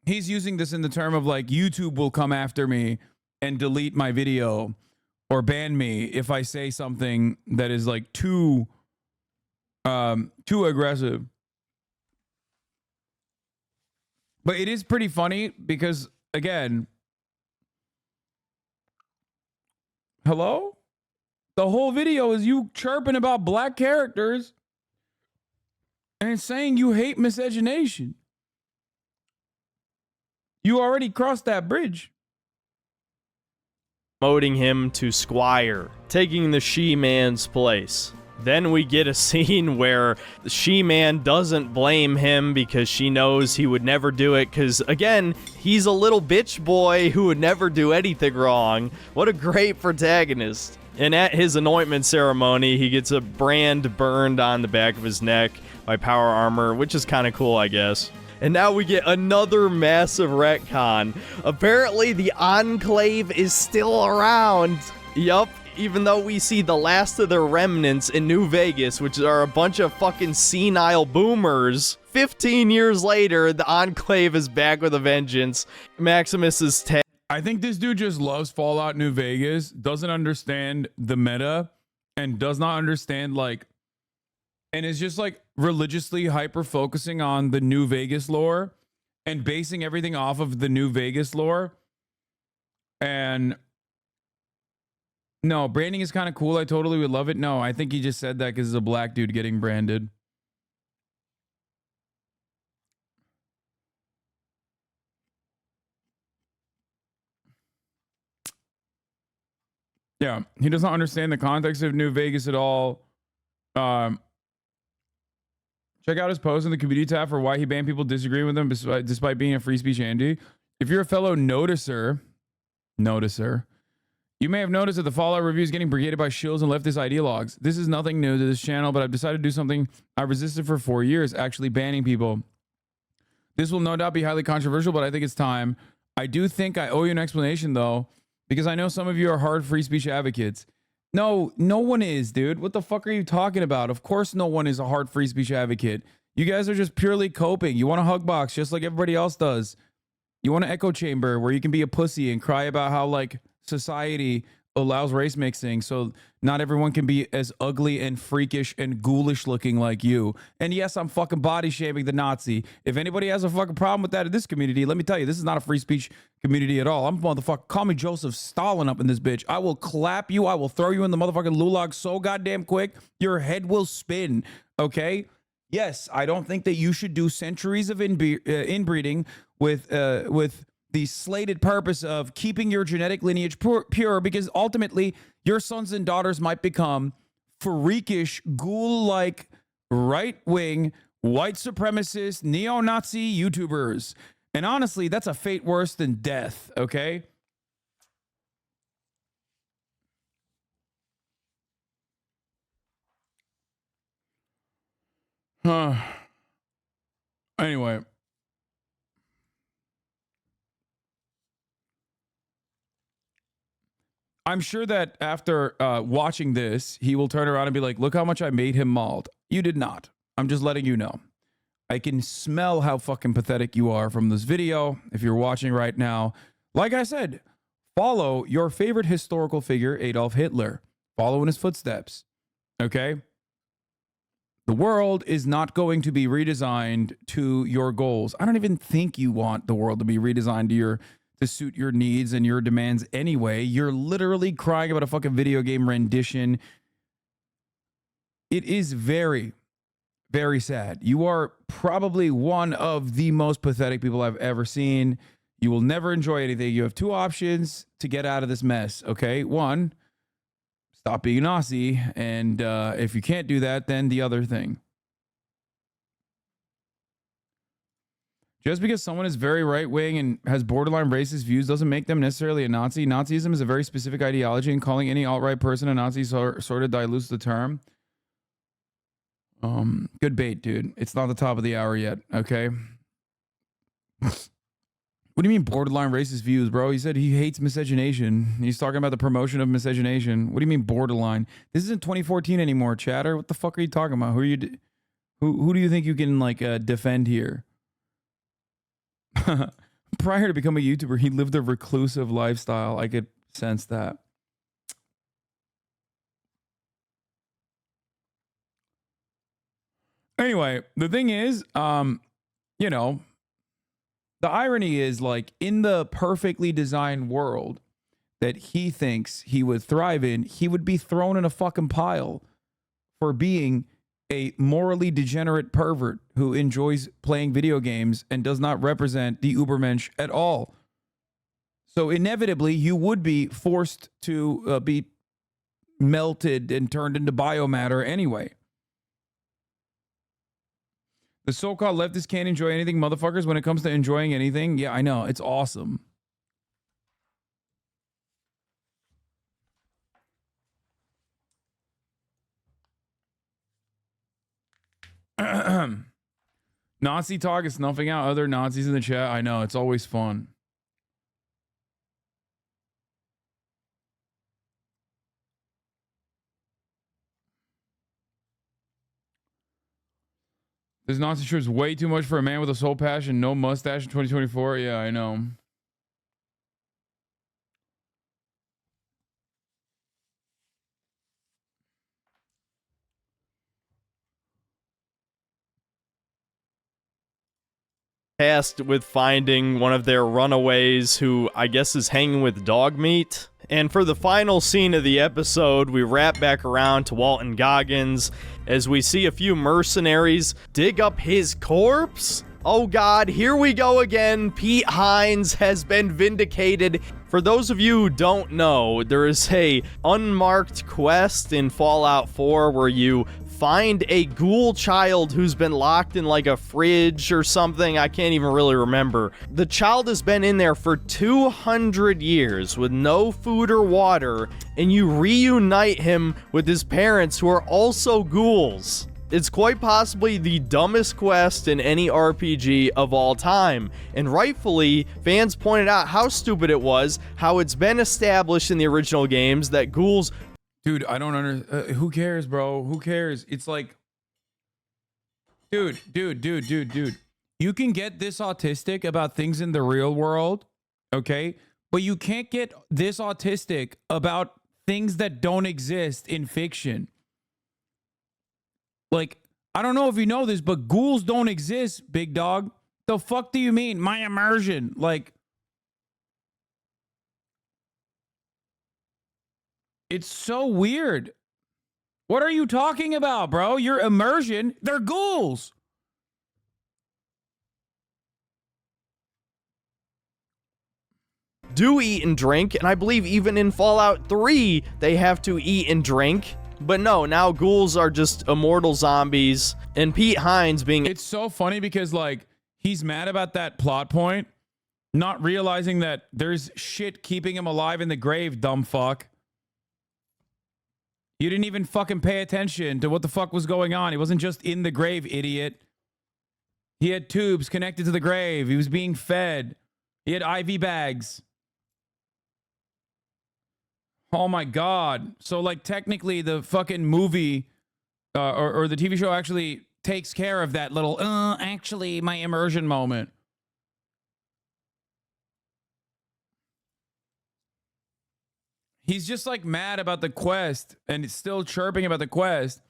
[SPEAKER 1] he's using this in the term of like YouTube will come after me and delete my video or ban me if I say something that is like too aggressive. But it is pretty funny because again, Hello? The whole video is you chirping about black characters and saying you hate miscegenation. You already crossed that bridge.
[SPEAKER 2] Promoting him to Squire, taking the She-Man's place. Then we get a scene where the She-Man doesn't blame him because she knows he would never do it because, again, he's a little bitch boy who would never do anything wrong. What a great protagonist. And at his anointment ceremony, he gets a brand burned on the back of his neck by Power Armor, which is kind of cool, I guess. And now we get another massive retcon. Apparently, the Enclave is still around. Yup, even though we see the last of their remnants in New Vegas, which are a bunch of fucking senile boomers. 15 years later, the Enclave is back with a vengeance. Maximus is
[SPEAKER 1] I think this dude just loves Fallout New Vegas, doesn't understand the meta, and does not understand, like, and is just like religiously hyper focusing on the New Vegas lore and basing everything off of the New Vegas lore. And no, branding is kind of cool. I totally would love it. No, I think he just said that because he's a black dude getting branded. Yeah, he does not understand the context of New Vegas at all. Check out his post in the community tab for why he banned people disagreeing with him despite being a free speech Andy. If you're a fellow noticer, you may have noticed that the Fallout review is getting brigaded by shills and leftist ideologues. This is nothing new to this channel, but I've decided to do something I resisted for 4 years, actually banning people. This will no doubt be highly controversial, but I think it's time. I do think I owe you an explanation, though, because I know some of you are hard free speech advocates. No, no one is, dude. What the fuck are you talking about? Of course no one is a hard free speech advocate. You guys are just purely coping. You want a hug box just like everybody else does. You want an echo chamber where you can be a pussy and cry about how, like, society allows race mixing so not everyone can be as ugly and freakish and ghoulish looking like you. And yes, I'm fucking body shaming the Nazi. If anybody has a fucking problem with that in this community, let me tell you, this is not a free speech community at all. I'm motherfucker. Call me Joseph Stalin up in this bitch. I will clap you. I will throw you in the motherfucking lulag so goddamn quick your head will spin. Okay. Yes, I don't think that you should do centuries of inbreeding with the slated purpose of keeping your genetic lineage pure, because ultimately your sons and daughters might become freakish, ghoul-like, right-wing, white supremacist, neo-Nazi YouTubers. And honestly, that's a fate worse than death, okay? Anyway. I'm sure that after watching this, he will turn around and be like, look how much I made him mauled. You did not. I'm just letting you know. I can smell how fucking pathetic you are from this video. If you're watching right now, like I said, follow your favorite historical figure, Adolf Hitler. Follow in his footsteps. Okay? The world is not going to be redesigned to your goals. I don't even think you want the world to be redesigned to suit your needs and your demands anyway. You're literally crying about a fucking video game rendition. It is very, very sad. You are probably one of the most pathetic people I've ever seen. You will never enjoy anything. You have two options to get out of this mess, okay? One, stop being a Nazi, and if you can't do that, then the other thing. Just because someone is very right-wing and has borderline racist views doesn't make them necessarily a Nazi. Nazism is a very specific ideology, and calling any alt-right person a Nazi sort of dilutes the term. Good bait, dude. It's not the top of the hour yet, okay? What do you mean borderline racist views, bro? He said he hates miscegenation. He's talking about the promotion of miscegenation. What do you mean borderline? This isn't 2014 anymore, chatter. What the fuck are you talking about? Who do you think you can, like, defend here? Prior to becoming a YouTuber, he lived a reclusive lifestyle. I could sense that. Anyway, the thing is, you know, the irony is, like, in the perfectly designed world, that he thinks he would thrive in, he would be thrown in a fucking pile for being a morally degenerate pervert who enjoys playing video games and does not represent the Ubermensch at all. So inevitably, you would be forced to be melted and turned into biomatter anyway. The so-called leftists can't enjoy anything, motherfuckers. When it comes to enjoying anything, yeah, I know. It's awesome. Nazi talk is snuffing out other Nazis in the chat. I know. It's always fun. This Nazi shirt is way too much for a man with a soul patch and no mustache in 2024. Yeah, I know.
[SPEAKER 2] Tasked with finding one of their runaways who I guess is hanging with dog meat. And for the final scene of the episode, we wrap back around to Walton Goggins as we see a few mercenaries dig up his corpse. Oh god, here we go again. Pete Hines has been vindicated. For those of you who don't know, there is a unmarked quest in Fallout 4 where you find a ghoul child who's been locked in like a fridge or something. I can't even really remember. The child has been in there for 200 years with no food or water, and you reunite him with his parents who are also ghouls. It's quite possibly the dumbest quest in any RPG of all time, and rightfully, fans pointed out how stupid it was, how it's been established in the original games that ghouls...
[SPEAKER 1] Dude, I don't understand. Who cares, bro? Who cares? It's like, dude. You can get this autistic about things in the real world, okay? But you can't get this autistic about things that don't exist in fiction. Like, I don't know if you know this, but ghouls don't exist, big dog. The fuck do you mean? My immersion. Like, it's so weird. What are you talking about, bro? Your immersion, they're ghouls.
[SPEAKER 2] Do eat and drink, and I believe even in Fallout 3, they have to eat and drink. But no, now ghouls are just immortal zombies, and Pete Hines being...
[SPEAKER 1] It's so funny because, like, he's mad about that plot point, not realizing that there's shit keeping him alive in the grave, dumb fuck. You didn't even fucking pay attention to what the fuck was going on. He wasn't just in the grave, idiot. He had tubes connected to the grave. He was being fed. He had IV bags. Oh my God. So, like, technically the fucking movie or the TV show actually takes care of that little, actually, my immersion moment. He's just like mad about the quest and it's still chirping about the quest.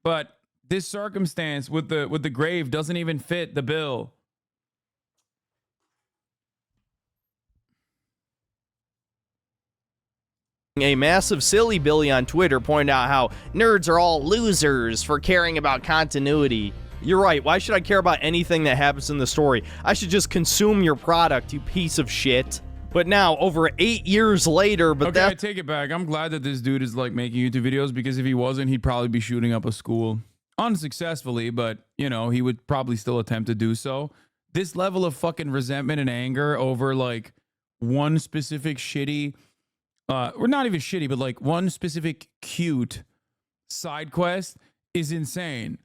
[SPEAKER 1] But this circumstance with the grave doesn't even fit the bill.
[SPEAKER 2] A massive silly Billy on Twitter pointed out how nerds are all losers for caring about continuity. You're right, why should I care about anything that happens in the story? I should just consume your product, you piece of shit. But now, over 8 years later,
[SPEAKER 1] Okay, I take it back. I'm glad that this dude is like making YouTube videos because if he wasn't, he'd probably be shooting up a school. Unsuccessfully, but, you know, he would probably still attempt to do so. This level of fucking resentment and anger over like one specific shitty, or not even shitty, but like one specific cute side quest is insane.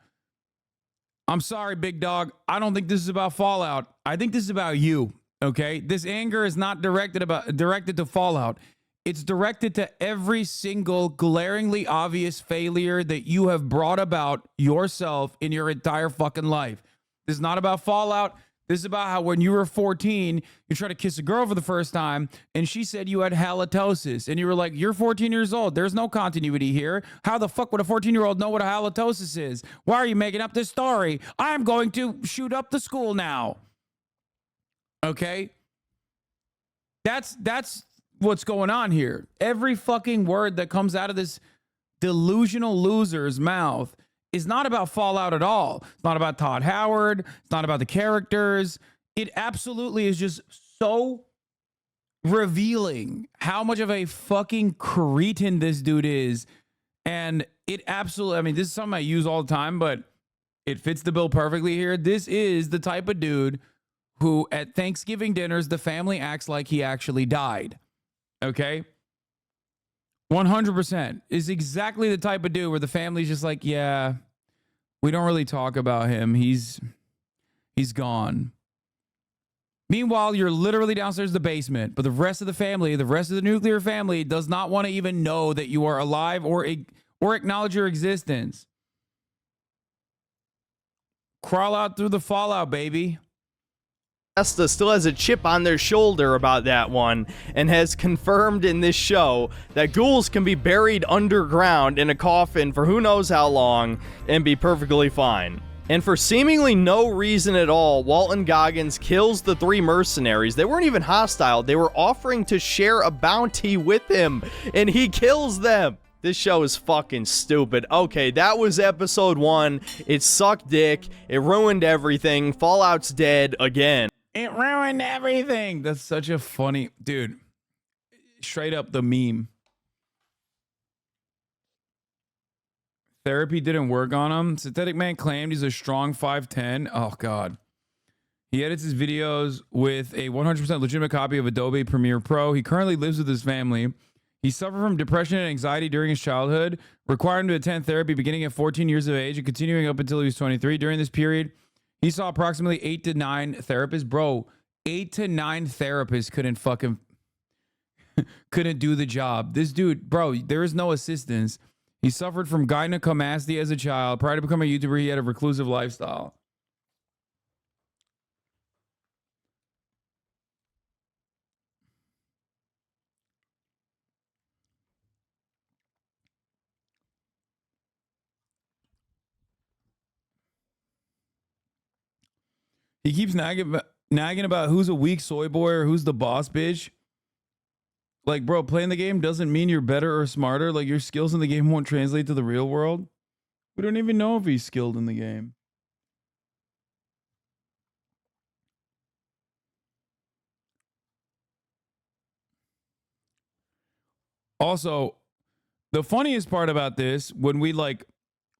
[SPEAKER 1] I'm sorry, big dog. I don't think this is about Fallout. I think this is about you. Okay, this anger is not directed to Fallout. It's directed to every single glaringly obvious failure that you have brought about yourself in your entire fucking life. This is not about Fallout. This is about how when you were 14, you tried to kiss a girl for the first time, and she said you had halitosis, and you were like, "You're 14 years old. There's no continuity here. How the fuck would a 14-year-old know what a halitosis is? Why are you making up this story? I'm going to shoot up the school now." Okay, that's what's going on here. Every fucking word that comes out of this delusional loser's mouth is not about Fallout at all. It's not about Todd Howard. It's not about the characters. It absolutely is just so revealing how much of a fucking cretin this dude is. And it absolutely, I mean, this is something I use all the time, but it fits the bill perfectly here. This is the type of dude who at Thanksgiving dinners, the family acts like he actually died. Okay? 100% is exactly the type of dude where the family's just like, yeah, we don't really talk about him. He's gone. Meanwhile, you're literally downstairs in the basement, but the rest of the family, the rest of the nuclear family does not want to even know that you are alive or acknowledge your existence. Crawl out through the fallout, baby.
[SPEAKER 2] Bethesda still has a chip on their shoulder about that one and has confirmed in this show that ghouls can be buried underground in a coffin for who knows how long and be perfectly fine. And for seemingly no reason at all, Walton Goggins kills the 3 mercenaries. They weren't even hostile. They were offering to share a bounty with him, and he kills them. This show is fucking stupid. Okay, that was episode 1. It sucked dick. It ruined everything. Fallout's dead again.
[SPEAKER 1] It ruined everything. That's such a funny... Dude, straight up the meme. Therapy didn't work on him. Synthetic Man claimed he's a strong 5'10". Oh, God. He edits his videos with a 100% legitimate copy of Adobe Premiere Pro. He currently lives with his family. He suffered from depression and anxiety during his childhood, required him to attend therapy beginning at 14 years of age and continuing up until he was 23. During this period, he saw approximately 8 to 9 therapists. Bro, 8 to 9 therapists couldn't do the job. This dude, bro, there is no assistance. He suffered from gynecomastia as a child. Prior to becoming a YouTuber, he had a reclusive lifestyle. He keeps nagging about who's a weak soy boy or who's the boss bitch. Like, bro, playing the game doesn't mean you're better or smarter. Like, your skills in the game won't translate to the real world. We don't even know if he's skilled in the game. Also, the funniest part about this, when we like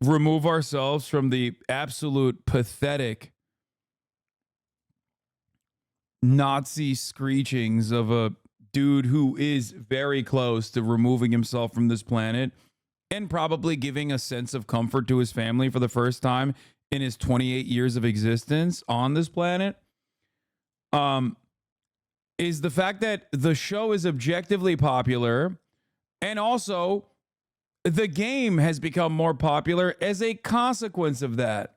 [SPEAKER 1] remove ourselves from the absolute pathetic Nazi screechings of a dude who is very close to removing himself from this planet and probably giving a sense of comfort to his family for the first time in his 28 years of existence on this planet, is the fact that the show is objectively popular, and also the game has become more popular as a consequence of that.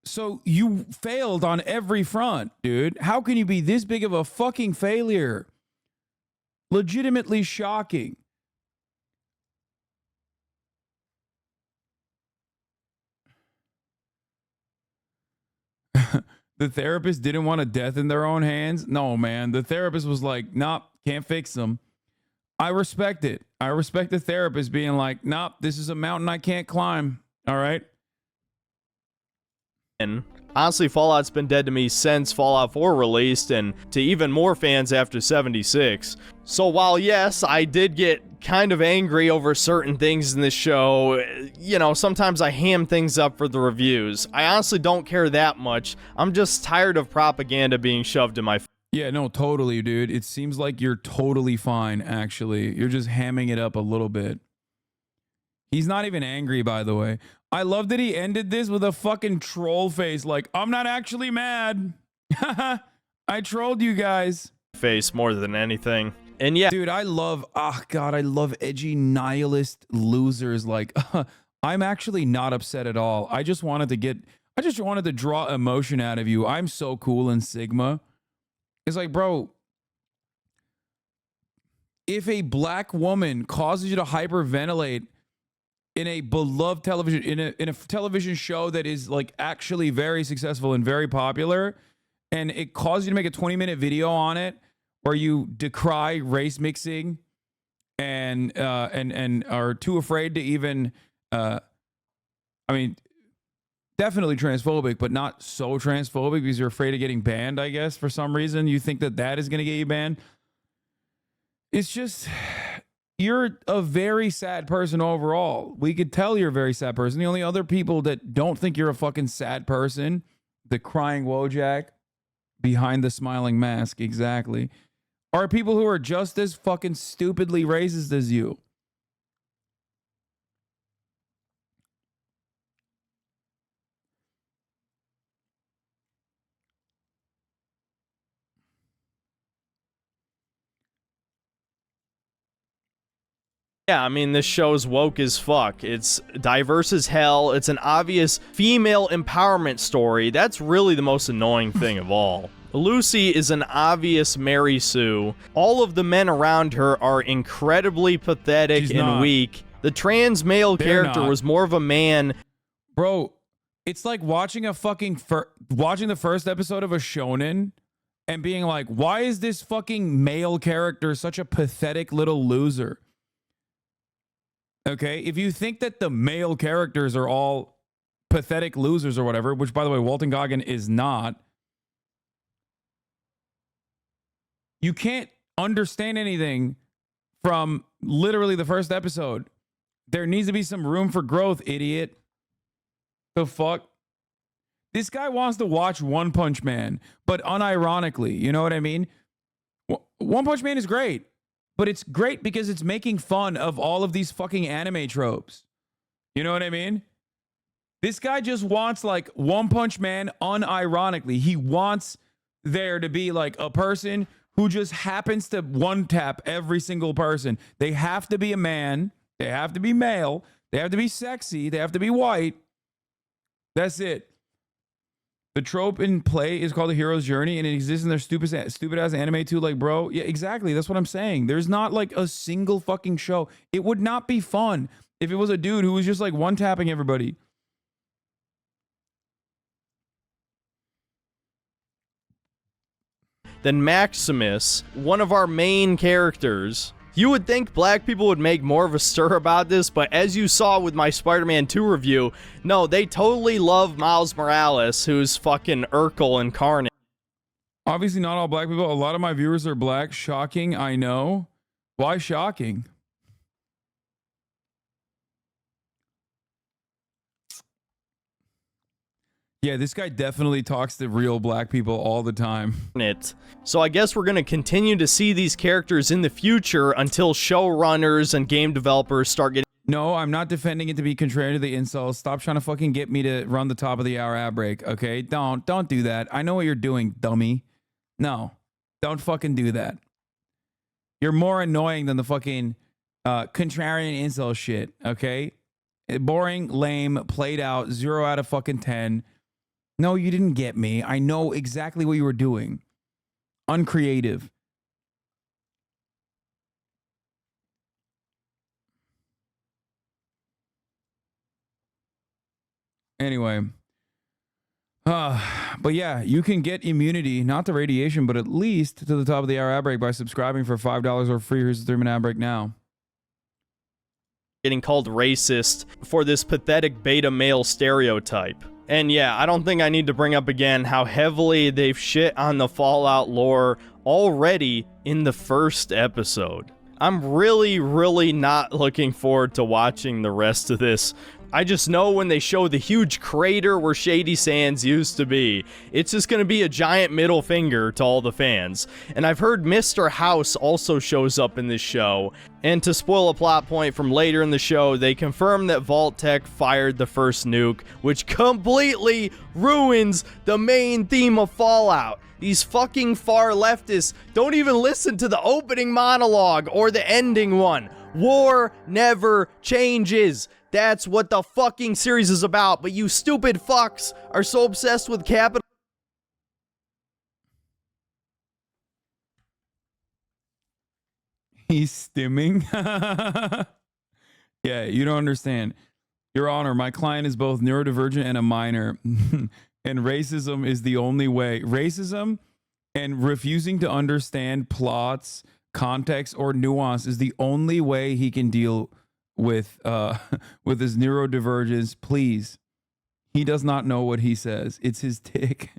[SPEAKER 1] So you failed on every front, dude. How can you be this big of a fucking failure? Legitimately shocking. The therapist didn't want a death in their own hands. No, man. The therapist was like, nope, can't fix them. I respect it. I respect the therapist being like, nope, this is a mountain I can't climb. All right.
[SPEAKER 2] And honestly, Fallout's been dead to me since Fallout 4 released, and to even more fans after 76. So while yes, I did get kind of angry over certain things in this show, you know, sometimes I ham things up for the reviews. I honestly don't care that much. I'm just tired of propaganda being shoved in my face.
[SPEAKER 1] Yeah, no, totally, dude. It seems like you're totally fine, actually. You're just hamming it up a little bit. He's not even angry, by the way. I love that he ended this with a fucking troll face, like, I'm not actually mad. I trolled you guys.
[SPEAKER 2] Face more than anything. And yeah,
[SPEAKER 1] dude, I love, God, I love edgy nihilist losers. Like, I'm actually not upset at all. I just wanted to draw emotion out of you. I'm so cool in Sigma. It's like, bro, if a black woman causes you to hyperventilate in a beloved television, in a television show that is like actually very successful and very popular, and it caused you to make a 20-minute video on it where you decry race mixing and are too afraid to even I mean, definitely transphobic, but not so transphobic because you're afraid of getting banned, I guess, for some reason. You think that that is going to get you banned. It's just, you're a very sad person overall. We could tell you're a very sad person. The only other people that don't think you're a fucking sad person, the crying Wojak behind the smiling mask, exactly, are people who are just as fucking stupidly racist as you.
[SPEAKER 2] Yeah, I mean, this show's woke as fuck. It's diverse as hell. It's an obvious female empowerment story. That's really the most annoying thing of all. Lucy is an obvious Mary Sue. All of the men around her are incredibly pathetic
[SPEAKER 1] She's
[SPEAKER 2] and
[SPEAKER 1] not.
[SPEAKER 2] weak. The trans male character
[SPEAKER 1] not.
[SPEAKER 2] was more of a man.
[SPEAKER 1] Bro, it's like watching a fucking watching the first episode of a shonen and being like, why is this fucking male character such a pathetic little loser? Okay, if you think that the male characters are all pathetic losers or whatever, which by the way, Walton Goggin is not, you can't understand anything from literally the first episode. There needs to be some room for growth, idiot. The fuck? This guy wants to watch One Punch Man, but unironically, you know what I mean? One Punch Man is great, but it's great because it's making fun of all of these fucking anime tropes. You know what I mean? This guy just wants like One Punch Man unironically. He wants there to be like a person who just happens to one tap every single person. They have to be a man. They have to be male. They have to be sexy. They have to be white. That's it. The trope in play is called a hero's journey, and it exists in their stupid ass anime too. Like, bro, yeah, exactly. That's what I'm saying. There's not like a single fucking show. It would not be fun if it was a dude who was just like one tapping everybody.
[SPEAKER 2] Then Maximus, one of our main characters. You would think black people would make more of a stir about this, but as you saw with my Spider-Man 2 review, no, they totally love Miles Morales, who's fucking Urkel incarnate.
[SPEAKER 1] Obviously, not all black people. A lot of my viewers are black. Shocking, I know. Why shocking? Yeah, this guy definitely talks to real black people all the time.
[SPEAKER 2] So I guess we're going to continue to see these characters in the future until showrunners and game developers start getting...
[SPEAKER 1] No, I'm not defending it to be contrary to the incels. Stop trying to fucking get me to run the top of the hour ad break, okay? Don't do that. I know what you're doing, dummy. No, don't fucking do that. You're more annoying than the fucking contrarian incel shit, okay? Boring, lame, played out, 0 out of fucking 10. No, you didn't get me. I know exactly what you were doing. Uncreative. Anyway. But yeah, you can get immunity, not to radiation, but at least to the top of the hour ad break by subscribing for $5 or free. Here's the 3-minute ad break now.
[SPEAKER 2] Getting called racist for this pathetic beta male stereotype. And yeah, I don't think I need to bring up again how heavily they've shit on the Fallout lore already in the first episode. I'm really not looking forward to watching the rest of this. I just know when they show the huge crater where Shady Sands used to be, it's just going to be a giant middle finger to all the fans. And I've heard Mr. House also shows up in this show. And to spoil a plot point from later in the show, they confirm that Vault-Tec fired the first nuke, which completely ruins the main theme of Fallout. These fucking far leftists don't even listen to the opening monologue or the ending one. War never changes. That's what the fucking series is about, but you stupid fucks are so obsessed with capital.
[SPEAKER 1] He's stimming. Yeah, you don't understand. Your Honor, my client is both neurodivergent and a minor, and racism is the only way. Racism and refusing to understand plots, context, or nuance is the only way he can deal with with his neurodivergence. Please, he does not know what he says. It's his tick.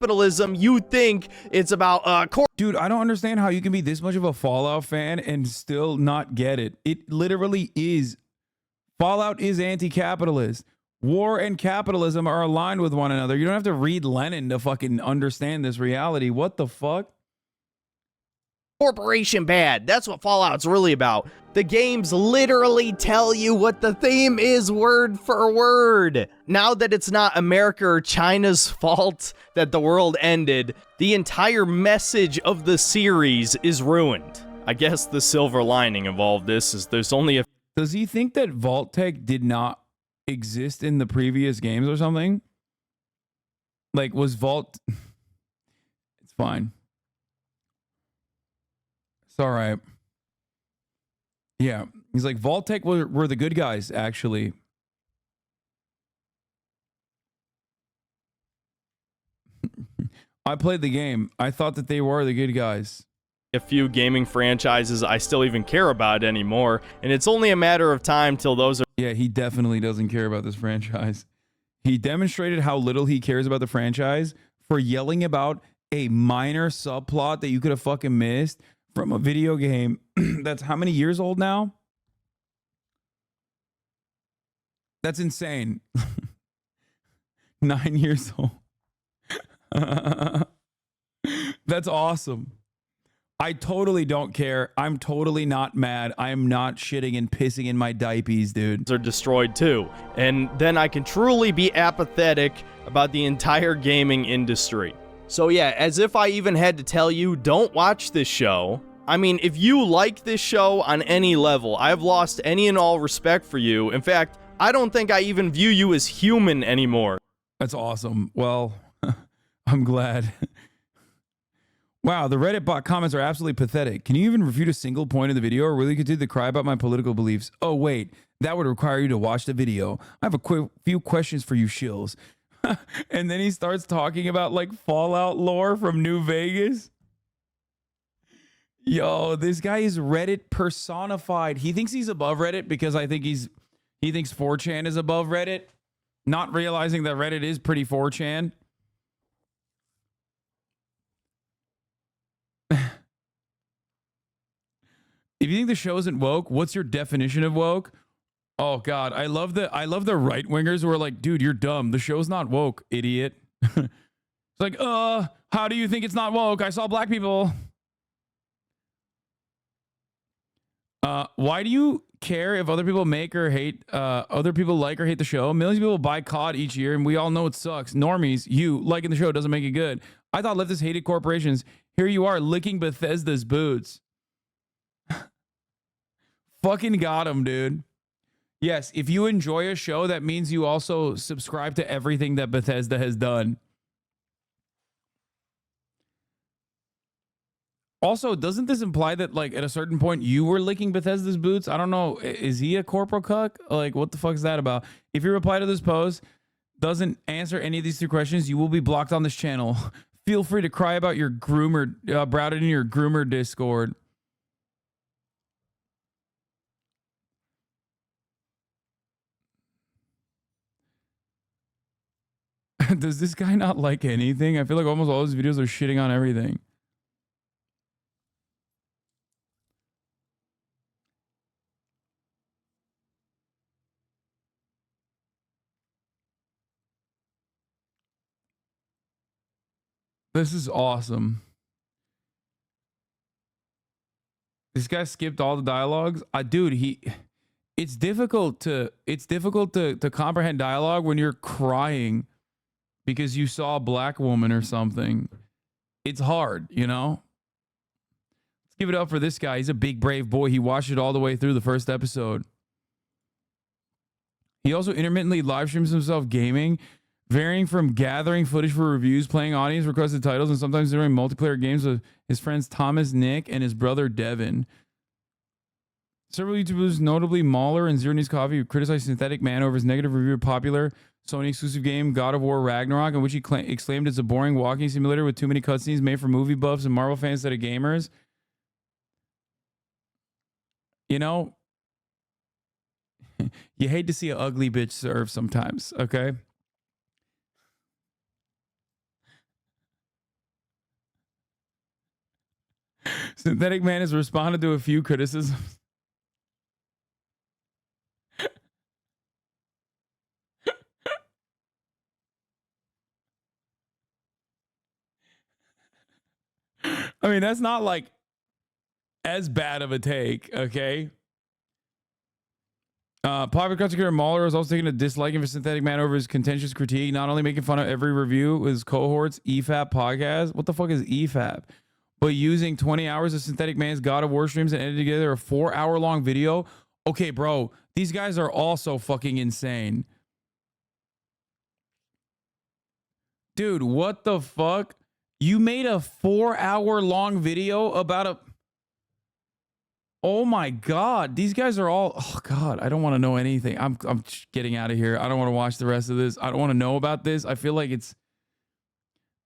[SPEAKER 2] Capitalism, you think it's about
[SPEAKER 1] Dude, I don't understand how you can be this much of a Fallout fan and still not get it. It literally is. Fallout is anti-capitalist. War and capitalism are aligned with one another. You don't have to read Lenin to fucking understand this reality. What the fuck?
[SPEAKER 2] corporation bad. That's what Fallout's really about. The games literally tell you what the theme is word for word. Now that it's not America or China's fault that the world ended, the entire message of the series is ruined. I guess the silver lining of all of this is there's only a...
[SPEAKER 1] Does he think that Vault-Tec did not exist in the previous games or something? Like, was Vault... It's fine. It's all right. Yeah. He's like, Vault-Tec were the good guys, actually. I played the game. I thought that they were the good guys.
[SPEAKER 2] A few gaming franchises I still even care about anymore, and it's only a matter of time till those are...
[SPEAKER 1] Yeah, he definitely doesn't care about this franchise. He demonstrated how little he cares about the franchise for yelling about a minor subplot that you could have fucking missed from a video game that's how many years old now? That's insane. 9 years old. That's awesome. I totally don't care. I'm totally not mad. I am not shitting and pissing in my diapers, dude.
[SPEAKER 2] Are destroyed too. And then I can truly be apathetic about the entire gaming industry. So yeah, as if I even had to tell you, don't watch this show. I mean, if you like this show on any level, I've lost any and all respect for you. In fact, I don't think I even view you as human anymore.
[SPEAKER 1] That's awesome. Well, I'm glad. Wow, the Reddit bot comments are absolutely pathetic. Can you even refute a single point of the video or really continue to cry about my political beliefs? Oh, wait, that would require you to watch the video. I have a few questions for you shills. And then he starts talking about like Fallout lore from New Vegas. Yo, this guy is Reddit personified. He thinks he's above Reddit because I think he thinks 4chan is above Reddit, not realizing that Reddit is pretty 4chan. If you think the show isn't woke, what's your definition of woke? Oh God, I love the right wingers who are like, dude, you're dumb. The show's not woke, idiot. It's like, how do you think it's not woke? I saw black people. Why do you care if other people make or hate, other people like or hate the show? Millions of people buy COD each year, and we all know it sucks. Normies, you liking the show doesn't make it good. I thought leftists hated corporations. Here you are licking Bethesda's boots. Fucking got him, dude. Yes, if you enjoy a show, that means you also subscribe to everything that Bethesda has done. Also, doesn't this imply that, like, at a certain point, you were licking Bethesda's boots? I don't know. Is he a corporal cuck? Like, what the fuck is that about? If your reply to this post doesn't answer any of these two questions, you will be blocked on this channel. Feel free to cry about your groomer, about it in your groomer Discord. Does this guy not like anything? I feel like almost all his videos are shitting on everything. This is awesome. This guy skipped all the dialogues. Dude, it's difficult to comprehend dialogue when you're crying because you saw a black woman or something. It's hard, you know? Let's give it up for this guy. He's a big, brave boy. He watched it all the way through the first episode. He also intermittently live streams himself gaming, varying from gathering footage for reviews, playing audience requested titles, and sometimes doing multiplayer games with his friends Thomas, Nick, and his brother Devin. Several YouTubers, notably Mahler and Zero News Coffee, who criticized Synthetic Man over his negative review of popular Sony exclusive game God of War Ragnarok, in which he exclaimed it's a boring walking simulator with too many cutscenes made for movie buffs and Marvel fans instead of gamers. You know, you hate to see an ugly bitch serve sometimes, okay? Synthetic Man has responded to a few criticisms. I mean, that's not like as bad of a take, okay? Popular content creator Mahler is also taking a disliking for Synthetic Man over his contentious critique, not only making fun of every review with his cohorts, EFAP podcast. What the fuck is EFAP? But using 20 hours of Synthetic Man's God of War streams and edited together a 4-hour long video. Okay, bro, these guys are also fucking insane. Dude, what the fuck? You made a 4-hour long video about a... Oh my God. These guys are all... Oh God, I don't want to know anything. I'm getting out of here. I don't want to watch the rest of this. I don't want to know about this. I feel like it's...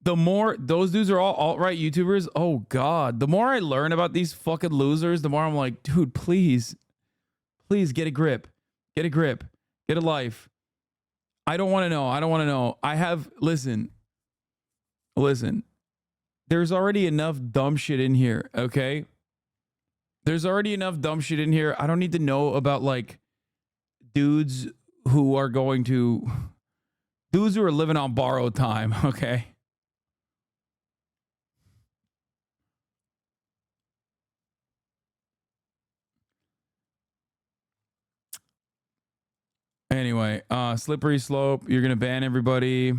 [SPEAKER 1] The more... Those dudes are all alt-right YouTubers. Oh God. The more I learn about these fucking losers, the more I'm like, dude, please. Please get a grip. Get a grip. Get a life. I don't want to know. I don't want to know. I have... Listen. There's already enough dumb shit in here, okay? There's already enough dumb shit in here. I don't need to know about like dudes who are living on borrowed time, okay? Anyway, slippery slope. You're gonna ban everybody.